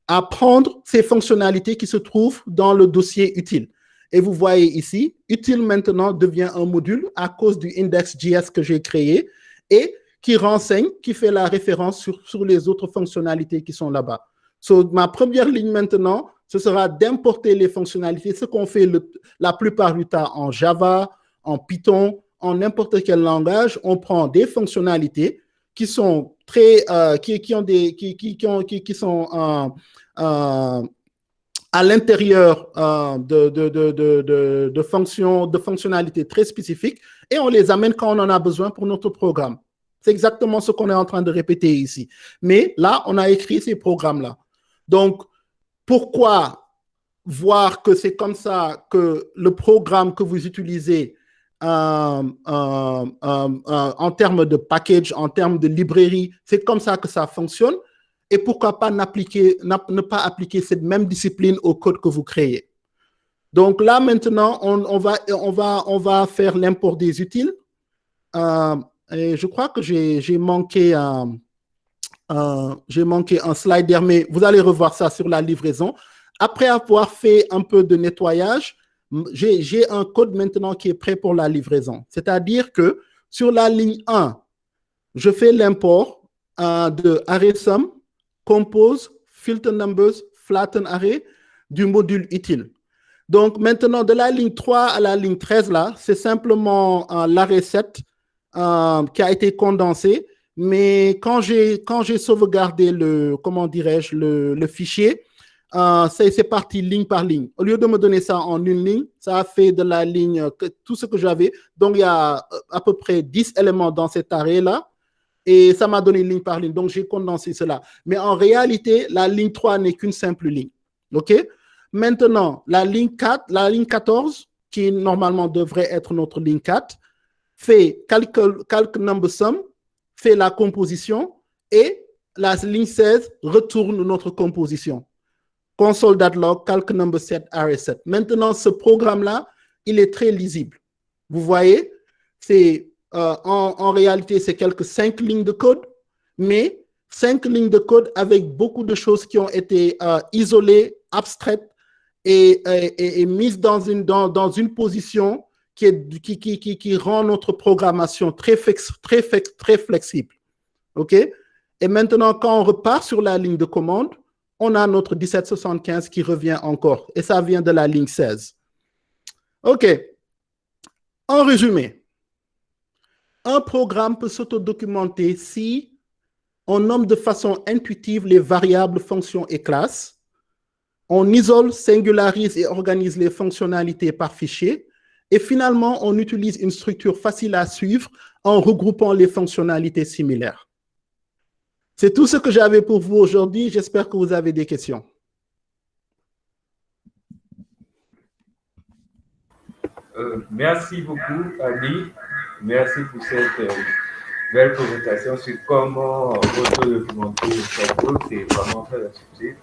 à prendre ces fonctionnalités qui se trouvent dans le dossier utile. Et vous voyez ici, utile maintenant devient un module à cause du index.js que j'ai créé et qui renseigne, qui fait la référence sur les autres fonctionnalités qui sont là-bas. So, ma première ligne maintenant, ce sera d'importer les fonctionnalités, ce qu'on fait la plupart du temps en Java, en Python, en n'importe quel langage. On prend des fonctionnalités qui sont très, qui sont à l'intérieur de fonctionnalités très spécifiques et on les amène quand on en a besoin pour notre programme. C'est exactement ce qu'on est en train de répéter ici. Mais là, on a écrit ces programmes-là. Donc, pourquoi voir que c'est comme ça que le programme que vous utilisez en termes de package, en termes de librairie, c'est comme ça que ça fonctionne? Et pourquoi pas ne pas appliquer cette même discipline au code que vous créez? Donc là, maintenant, on va faire l'import des utiles. Et je crois que j'ai manqué un slider, mais vous allez revoir ça sur la livraison. Après avoir fait un peu de nettoyage, j'ai un code maintenant qui est prêt pour la livraison. C'est-à-dire que sur la ligne 1, je fais l'import de array_sum, compose, filter numbers, flatten array du module utile. Donc maintenant, de la ligne 3 à la ligne 13, là, c'est simplement l'array 7 qui a été condensé. Mais quand j'ai sauvegardé le fichier, c'est parti ligne par ligne. Au lieu de me donner ça en une ligne, ça a fait de la ligne tout ce que j'avais. Donc, il y a à peu près 10 éléments dans cet array-là. Et ça m'a donné ligne par ligne. Donc, j'ai condensé cela. Mais en réalité, la ligne 3 n'est qu'une simple ligne. OK? Maintenant, la ligne 14, qui normalement devrait être notre ligne 4, fait calc number sum, fait la composition, et la ligne 16 retourne notre composition. Console.log, calc number set, array set. Maintenant, ce programme-là, il est très lisible. Vous voyez, c'est en réalité, c'est quelques 5 lignes de code, mais 5 lignes de code avec beaucoup de choses qui ont été isolées, abstraites et mises dans une position qui rend notre programmation très flexible. OK? Et maintenant, quand on repart sur la ligne de commande, on a notre 1775 qui revient encore. Et ça vient de la ligne 16. OK. En résumé, un programme peut s'autodocumenter si on nomme de façon intuitive les variables, fonctions et classes. On isole, singularise et organise les fonctionnalités par fichier. Et finalement, on utilise une structure facile à suivre en regroupant les fonctionnalités similaires. C'est tout ce que j'avais pour vous aujourd'hui. J'espère que vous avez des questions. Merci beaucoup, Ali. Merci pour cette belle présentation sur comment documenter le cerveau. C'est vraiment très instructif.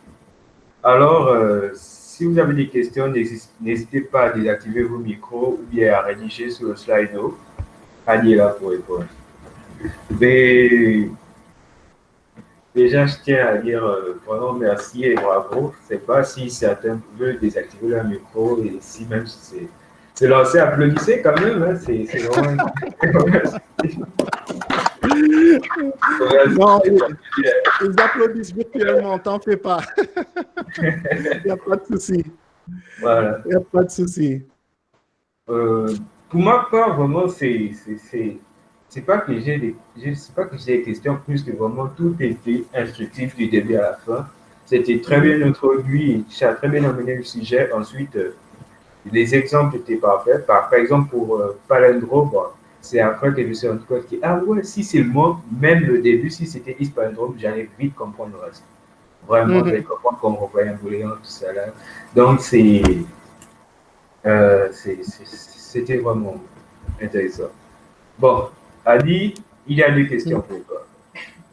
Alors, si vous avez des questions, n'hésitez pas à désactiver vos micros ou bien à rédiger sur le Slido. Ali est là pour répondre. Mais déjà, je tiens à dire vraiment merci et bravo. Je ne sais pas si certains veulent désactiver leur micro et si même si c'est lancé, applaudissez quand même. Hein, c'est vraiment. Non, ils applaudissent virtuellement, t'en fais pas. Il n'y a pas de souci. Voilà. Il n'y a pas de souci. Pour ma part, vraiment, c'est pas que j'ai des questions, plus que vraiment tout était instructif du début à la fin. C'était très bien introduit, ça a très bien amené le sujet. Ensuite, les exemples étaient parfaits. Par exemple, pour palindrome, c'est après que je me suis rendu compte que, ah ouais, si c'est le mot, même le début, si c'était is palindrome, j'allais vite comprendre le reste. Vraiment, j'allais comprendre qu'on revoyait un booléen, tout ça là. Donc, c'était vraiment intéressant. Bon, Ali, il y a deux questions pour toi.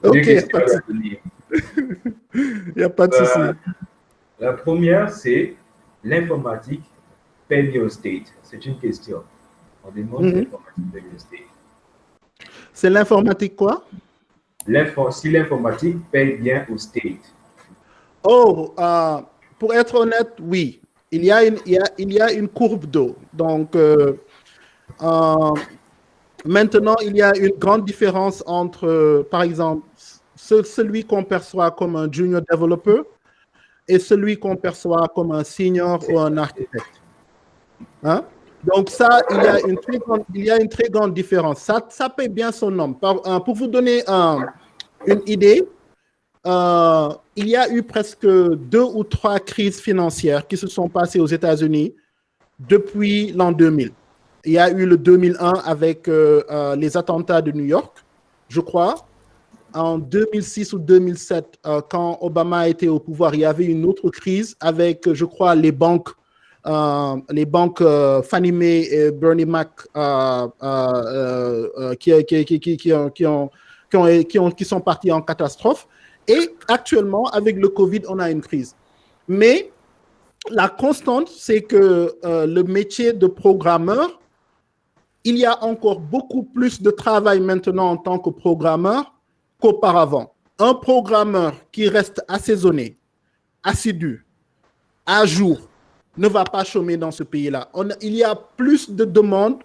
Ok, il n'y a pas de souci. La première, c'est l'informatique paye bien au state. C'est une question. On demande l'informatique paye bien au state. C'est l'informatique quoi? Si l'informatique paye bien au state. Oh, pour être honnête, oui. Il y a une courbe d'eau. Donc, maintenant, il y a une grande différence entre, par exemple, celui qu'on perçoit comme un junior developer et celui qu'on perçoit comme un senior ou un architecte. Hein? Donc ça, il y a une très grande différence. Ça paie bien son nom. Pour vous donner une idée, il y a eu presque 2 ou 3 crises financières qui se sont passées aux États-Unis depuis l'an 2000. Il y a eu le 2001 avec les attentats de New York, je crois. En 2006 ou 2007, quand Obama était au pouvoir, il y avait une autre crise avec, je crois, les banques Fannie Mae et Bernie Mac qui sont partis en catastrophe. Et actuellement, avec le Covid, on a une crise. Mais la constante, c'est que le métier de programmeur, il y a encore beaucoup plus de travail maintenant en tant que programmeur qu'auparavant. Un programmeur qui reste assaisonné, assidu, à jour, ne va pas chômer dans ce pays-là. Il y a plus de demandes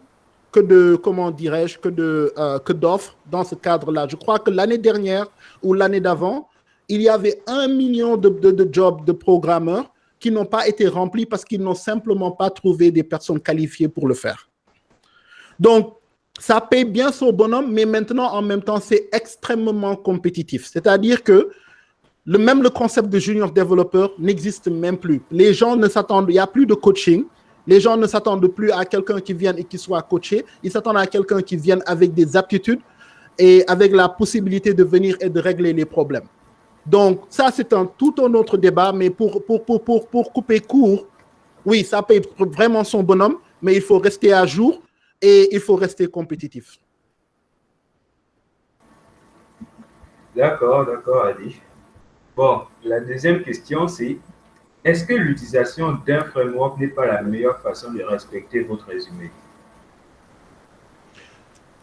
comment dirais-je, que d'offres dans ce cadre-là. Je crois que l'année dernière ou l'année d'avant, il y avait 1 million de jobs de programmeurs qui n'ont pas été remplis parce qu'ils n'ont simplement pas trouvé des personnes qualifiées pour le faire. Donc, ça paye bien son bonhomme, mais maintenant, en même temps, c'est extrêmement compétitif. C'est-à-dire que même le concept de junior développeur n'existe même plus. Les gens ne s'attendent, il n'y a plus de coaching. Les gens ne s'attendent plus à quelqu'un qui vienne et qui soit coaché. Ils s'attendent à quelqu'un qui vienne avec des aptitudes et avec la possibilité de venir et de régler les problèmes. Donc, ça, c'est tout un autre débat, mais pour couper court, oui, ça paye vraiment son bonhomme, mais il faut rester à jour et il faut rester compétitif. D'accord, Adi. Bon, la deuxième question, c'est est-ce que l'utilisation d'un framework n'est pas la meilleure façon de respecter votre résumé?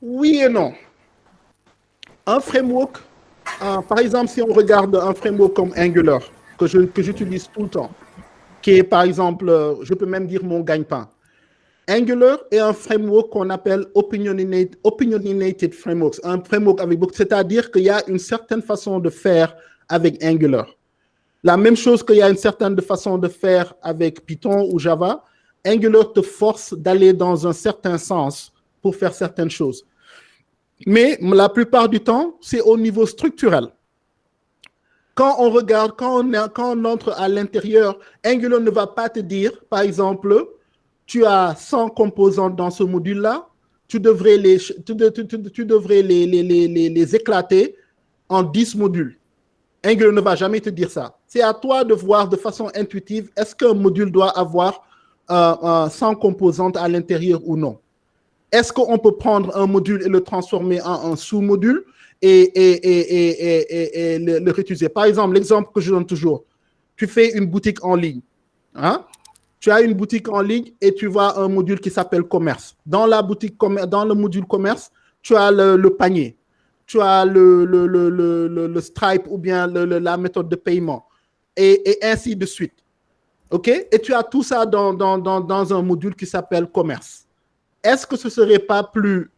Oui et non. Un framework, par exemple, si on regarde un framework comme Angular, que j'utilise tout le temps, qui est par exemple, je peux même dire mon gagne-pain. Angular est un framework qu'on appelle opinionated frameworks, un framework avec beaucoup, c'est-à-dire qu'il y a une certaine façon de faire avec Angular. La même chose qu'il y a une certaine façon de faire avec Python ou Java, Angular te force d'aller dans un certain sens pour faire certaines choses. Mais la plupart du temps, c'est au niveau structurel. Quand on regarde, quand on entre à l'intérieur, Angular ne va pas te dire, par exemple, tu as 100 composantes dans ce module-là, tu devrais les éclater en 10 modules. Angular ne va jamais te dire ça. C'est à toi de voir de façon intuitive, est-ce qu'un module doit avoir 100 composantes à l'intérieur ou non? Est-ce qu'on peut prendre un module et le transformer en un sous-module et le réutiliser? Par exemple, l'exemple que je donne toujours, tu fais une boutique en ligne. Hein? Tu as une boutique en ligne et tu vois un module qui s'appelle commerce. Dans le module commerce, tu as le panier. Tu as le Stripe ou bien la méthode de paiement et ainsi de suite. OK? Et tu as tout ça dans un module qui s'appelle commerce. Est-ce que ce ne serait pas plus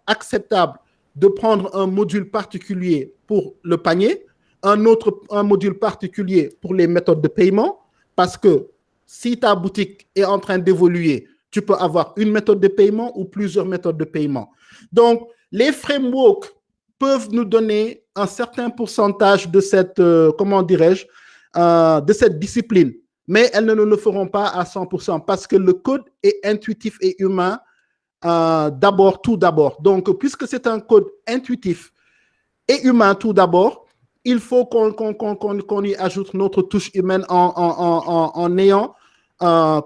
acceptable de prendre un module particulier pour le panier, un module particulier pour les méthodes de paiement? Parce que si ta boutique est en train d'évoluer, tu peux avoir une méthode de paiement ou plusieurs méthodes de paiement. Donc, les frameworks peuvent nous donner un certain pourcentage de cette, de cette discipline, mais elles ne nous le feront pas à 100% parce que le code est intuitif et humain tout d'abord. Donc, puisque c'est un code intuitif et humain tout d'abord, il faut qu'on y ajoute notre touche humaine en ayant, en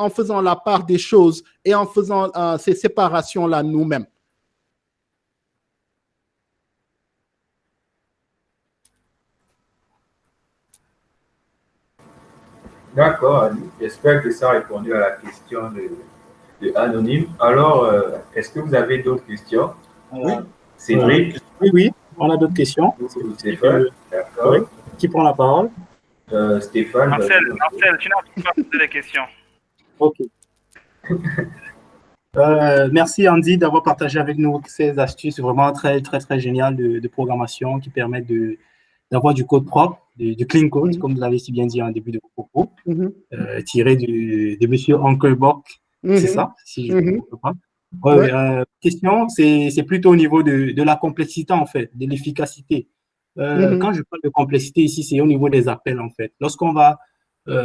faisant la part des choses et en faisant ces séparations-là nous-mêmes. D'accord, Ali. J'espère que ça a répondu à la question de Anonyme. Alors, est-ce que vous avez d'autres questions? Oui. Cédric? Oui, on a d'autres questions. Stéphane? D'accord. Oui. Qui prend la parole? Stéphane. Marcel, tu n'as pas posé les questions. OK. Merci Andy d'avoir partagé avec nous ces astuces vraiment très, très, très géniales de programmation qui permettent d'avoir du code propre, du clean code, comme vous l'avez si bien dit en début de vos propos, tiré de monsieur Ankelbock, c'est ça, si je ne me trompe pas. Question, c'est plutôt au niveau de la complexité, en fait, de l'efficacité. Quand je parle de complexité ici, c'est au niveau des appels, en fait. Lorsqu'on va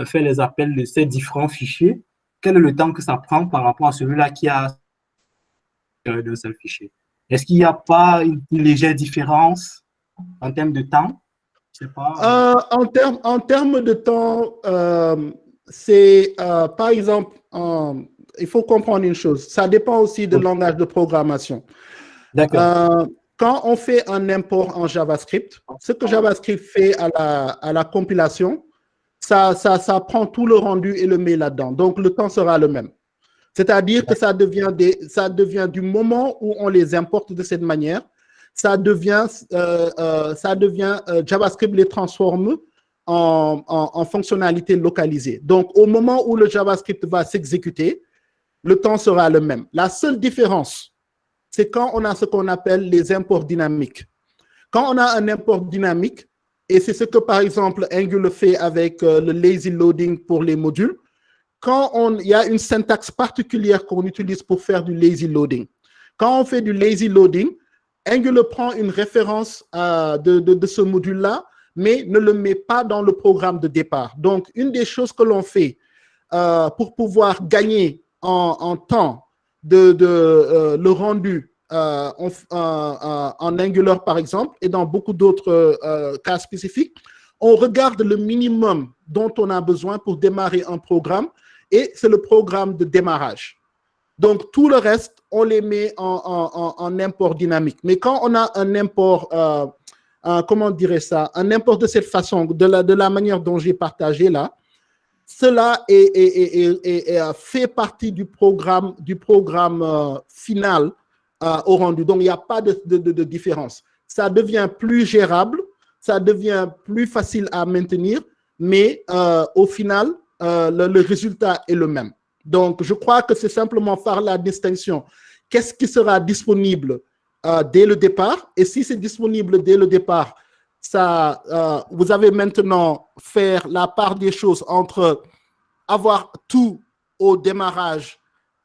faire les appels de ces différents fichiers, quel est le temps que ça prend par rapport à celui-là qui a d'un seul fichier? Est-ce qu'il n'y a pas une légère différence en termes de temps? Je sais pas. En termes de temps, c'est par exemple, il faut comprendre une chose, ça dépend aussi du langage de programmation. D'accord. Quand on fait un import en JavaScript, ce que JavaScript fait à la compilation, ça prend tout le rendu et le met là-dedans. Donc, le temps sera le même. C'est-à-dire que ça devient du moment où on les importe de cette manière, ça devient JavaScript les transforme en fonctionnalités localisées. Donc, au moment où le JavaScript va s'exécuter, le temps sera le même. La seule différence, c'est quand on a ce qu'on appelle les imports dynamiques. Quand on a un import dynamique, et c'est ce que, par exemple, Angular fait avec le lazy loading pour les modules, quand il y a une syntaxe particulière qu'on utilise pour faire du lazy loading. Quand on fait du lazy loading, Angular prend une référence de ce module-là, mais ne le met pas dans le programme de départ. Donc, une des choses que l'on fait pour pouvoir gagner en temps le rendu en Angular, par exemple, et dans beaucoup d'autres cas spécifiques, on regarde le minimum dont on a besoin pour démarrer un programme, et c'est le programme de démarrage. Donc, tout le reste, on les met en import dynamique. Mais quand on a un import, comment dirais ça, un import de cette façon, de la manière dont j'ai partagé là, cela fait partie du programme final au rendu. Donc, il n'y a pas de différence. Ça devient plus gérable, ça devient plus facile à maintenir, mais au final, le résultat est le même. Donc, je crois que c'est simplement faire la distinction. Qu'est-ce qui sera disponible dès le départ? Et si c'est disponible dès le départ, vous avez maintenant faire la part des choses entre avoir tout au démarrage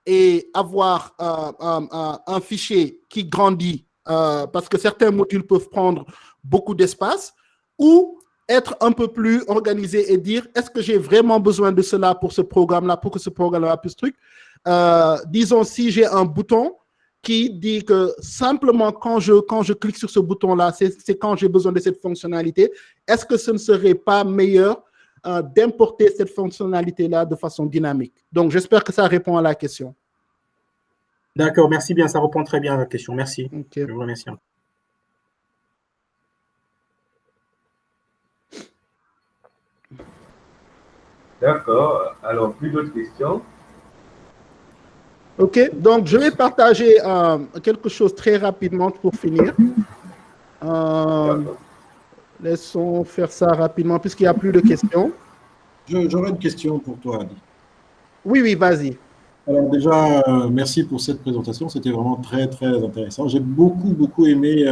et avoir un fichier qui grandit, parce que certains modules peuvent prendre beaucoup d'espace, ou être un peu plus organisé et dire, est-ce que j'ai vraiment besoin de cela pour ce programme-là, pour que ce programme-là puisse truc. Disons, si j'ai un bouton qui dit que simplement quand je clique sur ce bouton-là, c'est quand j'ai besoin de cette fonctionnalité, est-ce que ce ne serait pas meilleur d'importer cette fonctionnalité-là de façon dynamique? Donc, j'espère que ça répond à la question. D'accord, merci bien, ça répond très bien à la question. Merci. Okay. Je vous remercie. D'accord. Alors, plus d'autres questions? OK, donc je vais partager quelque chose très rapidement pour finir. Laissons faire ça rapidement puisqu'il n'y a plus de questions. J'aurais une question pour toi, Adi. Oui, vas-y. Alors déjà, merci pour cette présentation. C'était vraiment très, très intéressant. J'ai beaucoup aimé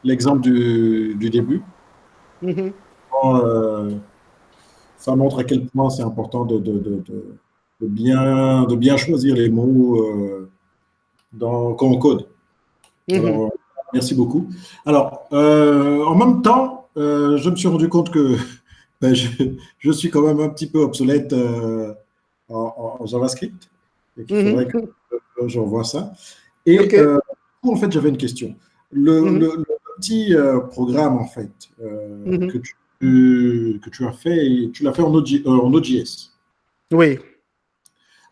l'exemple du début. Mm-hmm. Ça montre à quel point c'est important de bien choisir les mots quand on code. Mm-hmm. Alors, merci beaucoup. Alors, en même temps, je me suis rendu compte que je suis quand même un petit peu obsolète en JavaScript. Et qu'il faudrait que j'envoie ça. Et okay. En fait, j'avais une question. Le petit programme, en fait, que tu as fait, tu l'as fait en Node.js. Oui.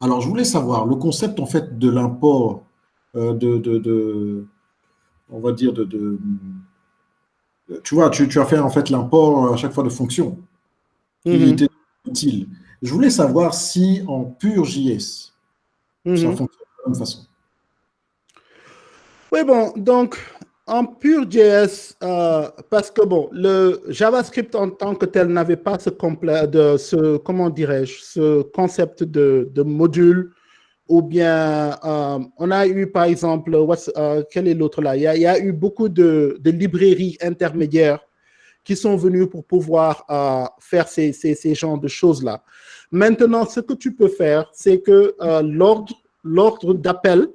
Alors, je voulais savoir le concept, en fait, de l'import on va dire, tu vois, tu as fait, en fait, l'import à chaque fois de fonctions qui était utile. Je voulais savoir si en pur JS, ça fonctionne de la même façon. Oui, bon, donc en pur JS, parce que bon, le JavaScript en tant que tel n'avait pas ce concept de module, ou bien on a eu par exemple, quel est l'autre là? Il y a eu beaucoup de librairies intermédiaires qui sont venues pour pouvoir faire ces genres de choses-là. Maintenant, ce que tu peux faire, c'est que l'ordre d'appel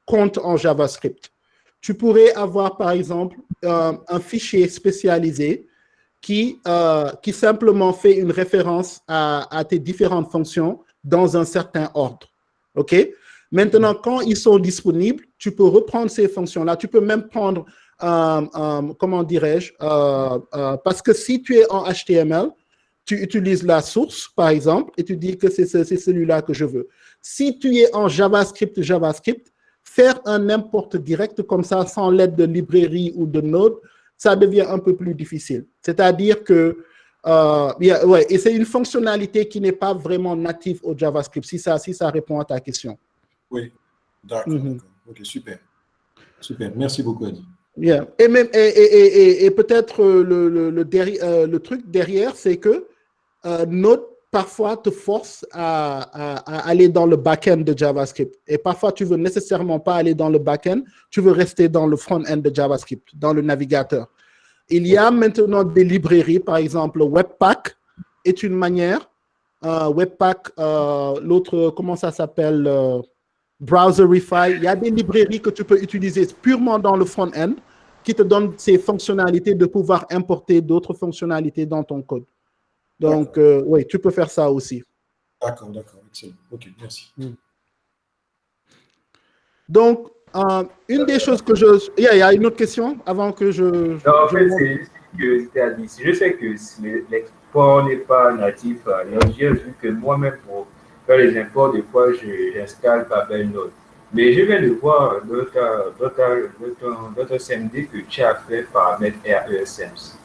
compte en JavaScript. Tu pourrais avoir, par exemple, un fichier spécialisé qui simplement fait une référence à tes différentes fonctions dans un certain ordre. OK? Maintenant, quand ils sont disponibles, tu peux reprendre ces fonctions-là. Tu peux même prendre, comment dirais-je, parce que si tu es en HTML, tu utilises la source, par exemple, et tu dis que c'est celui-là que je veux. Si tu es en JavaScript, faire un import direct comme ça, sans l'aide de librairie ou de Node, ça devient un peu plus difficile. C'est-à-dire que, et c'est une fonctionnalité qui n'est pas vraiment native au JavaScript, si ça répond à ta question. Oui, d'accord. Ok, super. Super, merci beaucoup, Adi. Yeah. Et peut-être le truc derrière, c'est que Node parfois te force à aller dans le back-end de JavaScript. Et parfois, tu ne veux nécessairement pas aller dans le back-end, tu veux rester dans le front-end de JavaScript, dans le navigateur. Il y a maintenant des librairies, par exemple, Webpack est une manière. Webpack, l'autre, comment ça s'appelle? Browserify. Il y a des librairies que tu peux utiliser purement dans le front-end qui te donnent ces fonctionnalités de pouvoir importer d'autres fonctionnalités dans ton code. Donc, oui, tu peux faire ça aussi. D'accord, excellent. Ok, merci. Donc, une des choses que il y a une autre question avant que je... Non, en fait, c'est juste que c'est-à-dire, je sais que l'export n'est pas natif à Node.js, vu que moi-même, pour faire les imports, des fois, j'installe Babel Node. Mais je viens de voir d'autres CMD que tu as fait paramètre RESMs.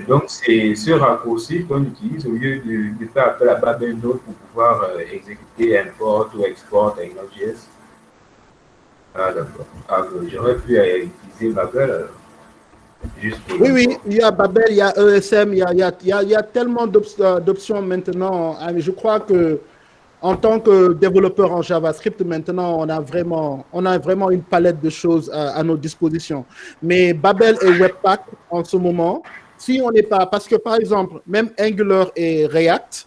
Donc, c'est ce raccourci qu'on utilise au lieu de faire appel à Babel Node pour pouvoir exécuter import ou export avec Node.js. Ah, d'accord. Ah, j'aurais pu utiliser Babel alors. Oui, il y a Babel, il y a ESM, il y a tellement d'options maintenant. Je crois que en tant que développeur en JavaScript, maintenant, on a vraiment une palette de choses à nos dispositions. Mais Babel et Webpack, en ce moment, si on n'est pas... Parce que, par exemple, même Angular et React,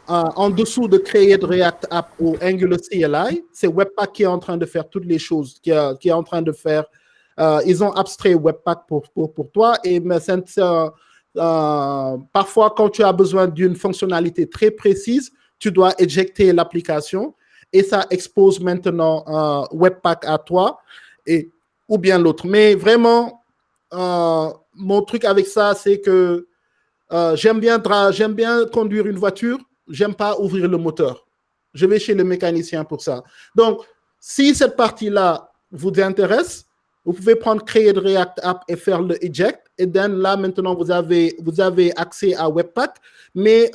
en dessous de créer de React App ou Angular CLI, c'est Webpack qui est en train de faire toutes les choses, qui est en train de faire... ils ont abstrait Webpack pour toi. Et parfois, quand tu as besoin d'une fonctionnalité très précise, tu dois éjecter l'application et ça expose maintenant Webpack à toi ou bien l'autre. Mais vraiment, mon truc avec ça, c'est que j'aime bien conduire une voiture, j'aime pas ouvrir le moteur. Je vais chez le mécanicien pour ça. Donc, si cette partie-là vous intéresse, vous pouvez prendre créer de React App et faire le eject. Et là, maintenant, vous avez accès à Webpack. Mais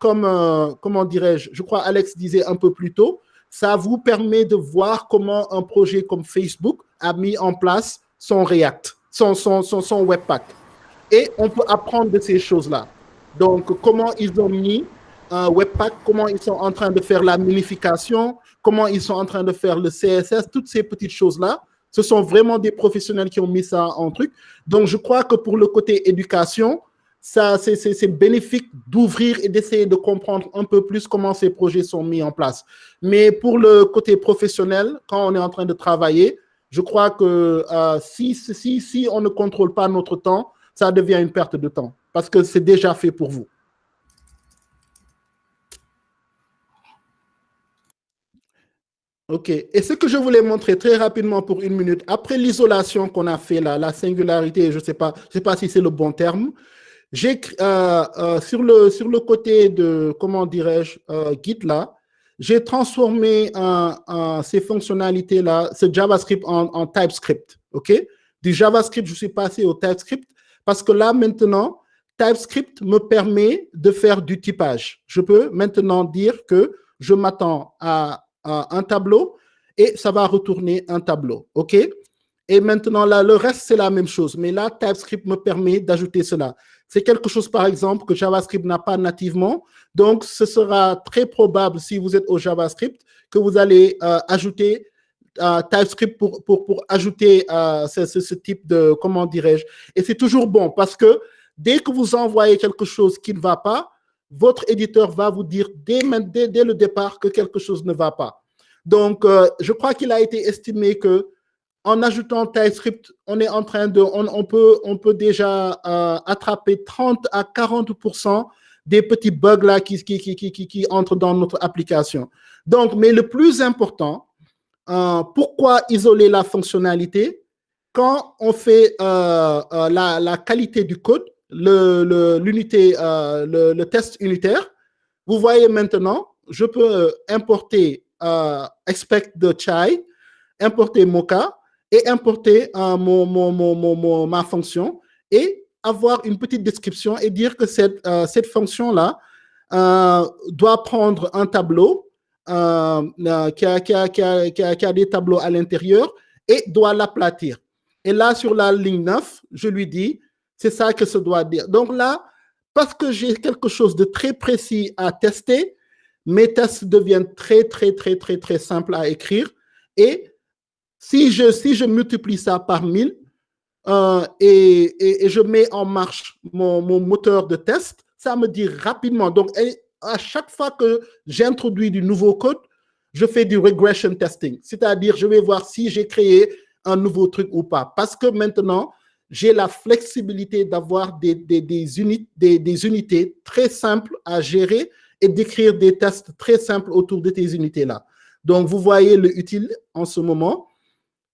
comment dirais-je, je crois Alex disait un peu plus tôt, ça vous permet de voir comment un projet comme Facebook a mis en place son React, son Webpack. Et on peut apprendre de ces choses-là. Donc, comment ils ont mis un Webpack, comment ils sont en train de faire la minification, comment ils sont en train de faire le CSS, toutes ces petites choses-là. Ce sont vraiment des professionnels qui ont mis ça en truc. Donc, je crois que pour le côté éducation, ça, c'est bénéfique d'ouvrir et d'essayer de comprendre un peu plus comment ces projets sont mis en place. Mais pour le côté professionnel, quand on est en train de travailler, je crois que si on ne contrôle pas notre temps, ça devient une perte de temps parce que c'est déjà fait pour vous. OK. Et ce que je voulais montrer très rapidement pour une minute, après l'isolation qu'on a fait là, la singularité, je sais pas si c'est le bon terme, j'ai sur le côté de, comment dirais-je, Git là, j'ai transformé ces fonctionnalités-là, ce JavaScript en TypeScript. OK? Du JavaScript, je suis passé au TypeScript parce que là, maintenant, TypeScript me permet de faire du typage. Je peux maintenant dire que je m'attends à un tableau et ça va retourner un tableau. OK? Et maintenant, là, le reste, c'est la même chose. Mais là, TypeScript me permet d'ajouter cela. C'est quelque chose, par exemple, que JavaScript n'a pas nativement. Donc, ce sera très probable, si vous êtes au JavaScript, que vous allez ajouter TypeScript pour ajouter ce type de, comment dirais-je. Et c'est toujours bon parce que dès que vous envoyez quelque chose qui ne va pas, votre éditeur va vous dire dès le départ que quelque chose ne va pas. Donc, je crois qu'il a été estimé que en ajoutant TypeScript, on est en train de, on peut déjà attraper 30 à 40% des petits bugs là qui entrent dans notre application. Donc, mais le plus important, pourquoi isoler la fonctionnalité? Quand on fait la qualité du code, le test unitaire, vous voyez maintenant, je peux importer expect the chai, importer Mocha et importer ma fonction et avoir une petite description et dire que cette fonction-là doit prendre un tableau qui a des tableaux à l'intérieur et doit l'aplatir. Et là, sur la ligne 9, je lui dis, c'est ça que ça doit dire. Donc là, parce que j'ai quelque chose de très précis à tester, mes tests deviennent très, très, très, très, très simples à écrire. Et si je multiplie ça par 1000 et je mets en marche mon moteur de test, ça me dit rapidement. Donc, à chaque fois que j'introduis du nouveau code, je fais du regression testing. C'est-à-dire, je vais voir si j'ai créé un nouveau truc ou pas. Parce que maintenant, j'ai la flexibilité d'avoir des unités très simples à gérer et d'écrire des tests très simples autour de ces unités-là. Donc, vous voyez le utile en ce moment.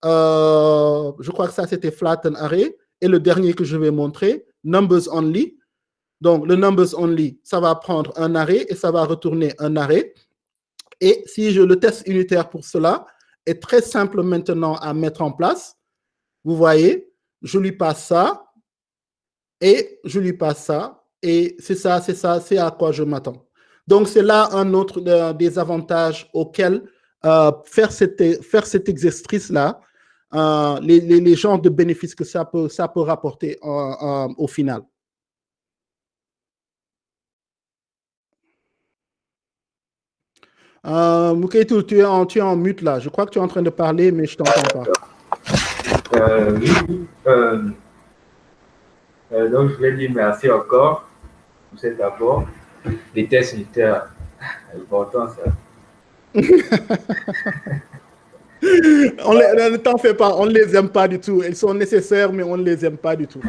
Je crois que ça, c'était flatten array. Et le dernier que je vais montrer, numbers only. Donc, le numbers only, ça va prendre un array et ça va retourner un array. Et si le test unitaire pour cela est très simple maintenant à mettre en place, vous voyez, je lui passe ça et je lui passe ça. Et c'est ça, c'est à quoi je m'attends. Donc, c'est là un autre des avantages auxquels faire cet exercice-là, les genres de bénéfices que ça peut rapporter au final. Moukeitou, tu es en mute là. Je crois que tu es en train de parler, mais je ne t'entends pas. Oui. Donc, je voulais dire merci encore pour cet apport. Les tests unitaires, important ça. Ne t'en fais pas, on ne les aime pas du tout. Ils sont nécessaires, mais on ne les aime pas du tout.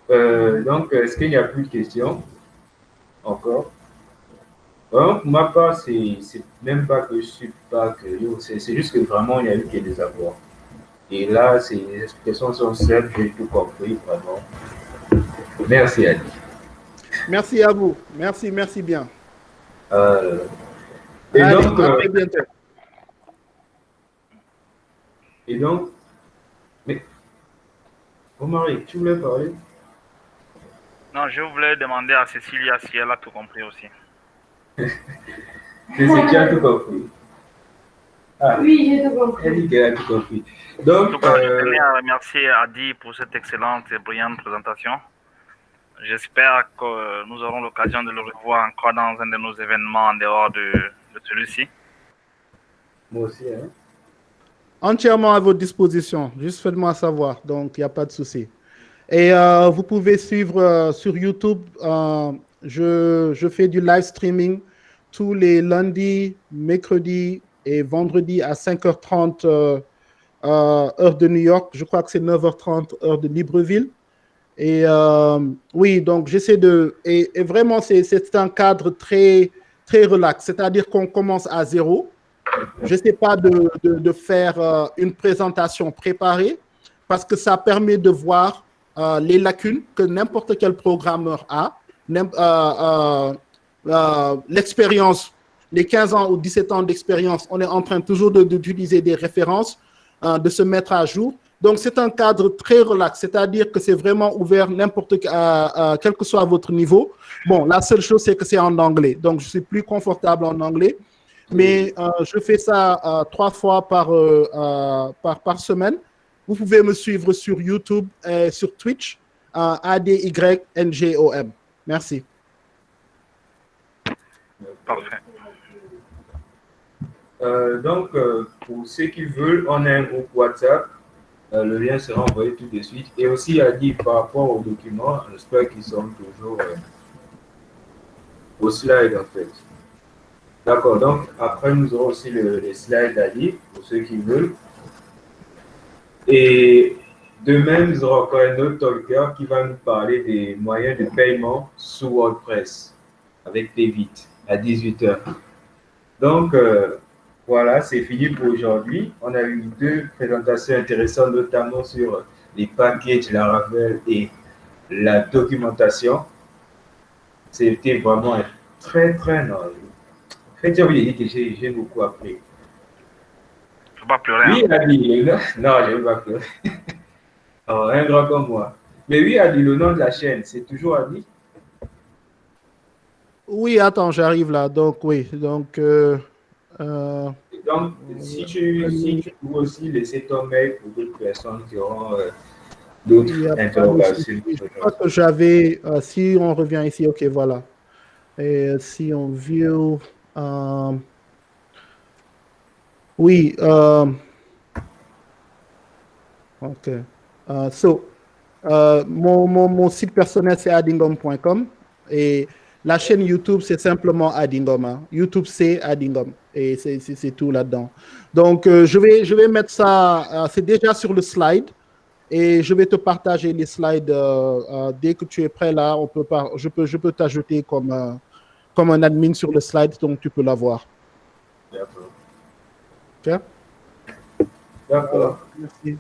Donc, est-ce qu'il n'y a plus de questions encore? Pour ma part, c'est même pas que je ne suis pas curieux, c'est juste que vraiment, il y a eu des apports. Et là, les explications sont simples, j'ai tout compris, vraiment. Merci, Adi. Merci à vous. Merci bien. Et allez, donc, à très bientôt. Et donc, mais, Omar, tu voulais parler? Non, je voulais demander à Cécilia si elle a tout compris aussi. C'est qui a tout compris. Ah, oui, j'ai tout compris. Elle dit qu'elle a tout compris. Donc, en tout cas, je tenais à remercier Adi pour cette excellente et brillante présentation. J'espère que nous aurons l'occasion de le revoir encore dans un de nos événements en dehors de celui-ci. Moi aussi, hein. Entièrement à votre disposition. Juste faites-moi savoir. Donc, il n'y a pas de souci. Et vous pouvez suivre sur YouTube. Je fais du live streaming tous les lundis, mercredis et vendredis à 5h30 heure de New York. Je crois que c'est 9h30 heure de Libreville. Et oui, donc j'essaie de... Et vraiment, c'est un cadre très, très relax. C'est-à-dire qu'on commence à zéro. Je n'essaie pas de faire une présentation préparée parce que ça permet de voir les lacunes que n'importe quel programmeur a. L'expérience, les 15 ans ou 17 ans d'expérience, on est en train toujours d'utiliser des références, de se mettre à jour. Donc, c'est un cadre très relax, c'est-à-dire que c'est vraiment ouvert quel que soit votre niveau. Bon, la seule chose, c'est que c'est en anglais. Donc, je suis plus confortable en anglais. Mais je fais ça 3 fois par semaine. Vous pouvez me suivre sur YouTube et sur Twitch, ADYNGOM. Merci. Parfait. Donc, pour ceux qui veulent, on a un groupe WhatsApp. Le lien sera envoyé tout de suite. Et aussi, Adi, par rapport aux documents, j'espère qu'ils sont toujours au slide, en fait. D'accord, donc après nous aurons aussi les slides d'Ali pour ceux qui veulent. Et demain, nous aurons encore un autre talker qui va nous parler des moyens de paiement sous WordPress avec David à 18h. Donc voilà, c'est fini pour aujourd'hui. On a eu 2 présentations intéressantes, notamment sur les packages, la Laravel et la documentation. C'était vraiment très noble. J'ai envie de dire que j'ai beaucoup appris. Il ne faut pas pleurer. Oui, Adi, non, je ne vais pas pleurer. Oh, un grand comme moi. Mais oui, Adi, le nom de la chaîne, c'est toujours Adi? Oui, attends, j'arrive là. Donc, oui. Donc, si tu peux aussi laisser ton mail pour d'autres personnes qui auront d'autres interrogations. Je crois que j'avais, si on revient ici, ok, voilà. Et si on view, oui, ok. Mon site personnel, c'est addingom.com et la chaîne YouTube, c'est simplement Addingom. Hein. YouTube, c'est Addingom et c'est tout là-dedans. Donc, je vais mettre ça, c'est déjà sur le slide et je vais te partager les slides dès que tu es prêt là. Je peux t'ajouter comme un admin sur le slide, donc tu peux l'avoir. D'accord. Ok? D'accord. Merci.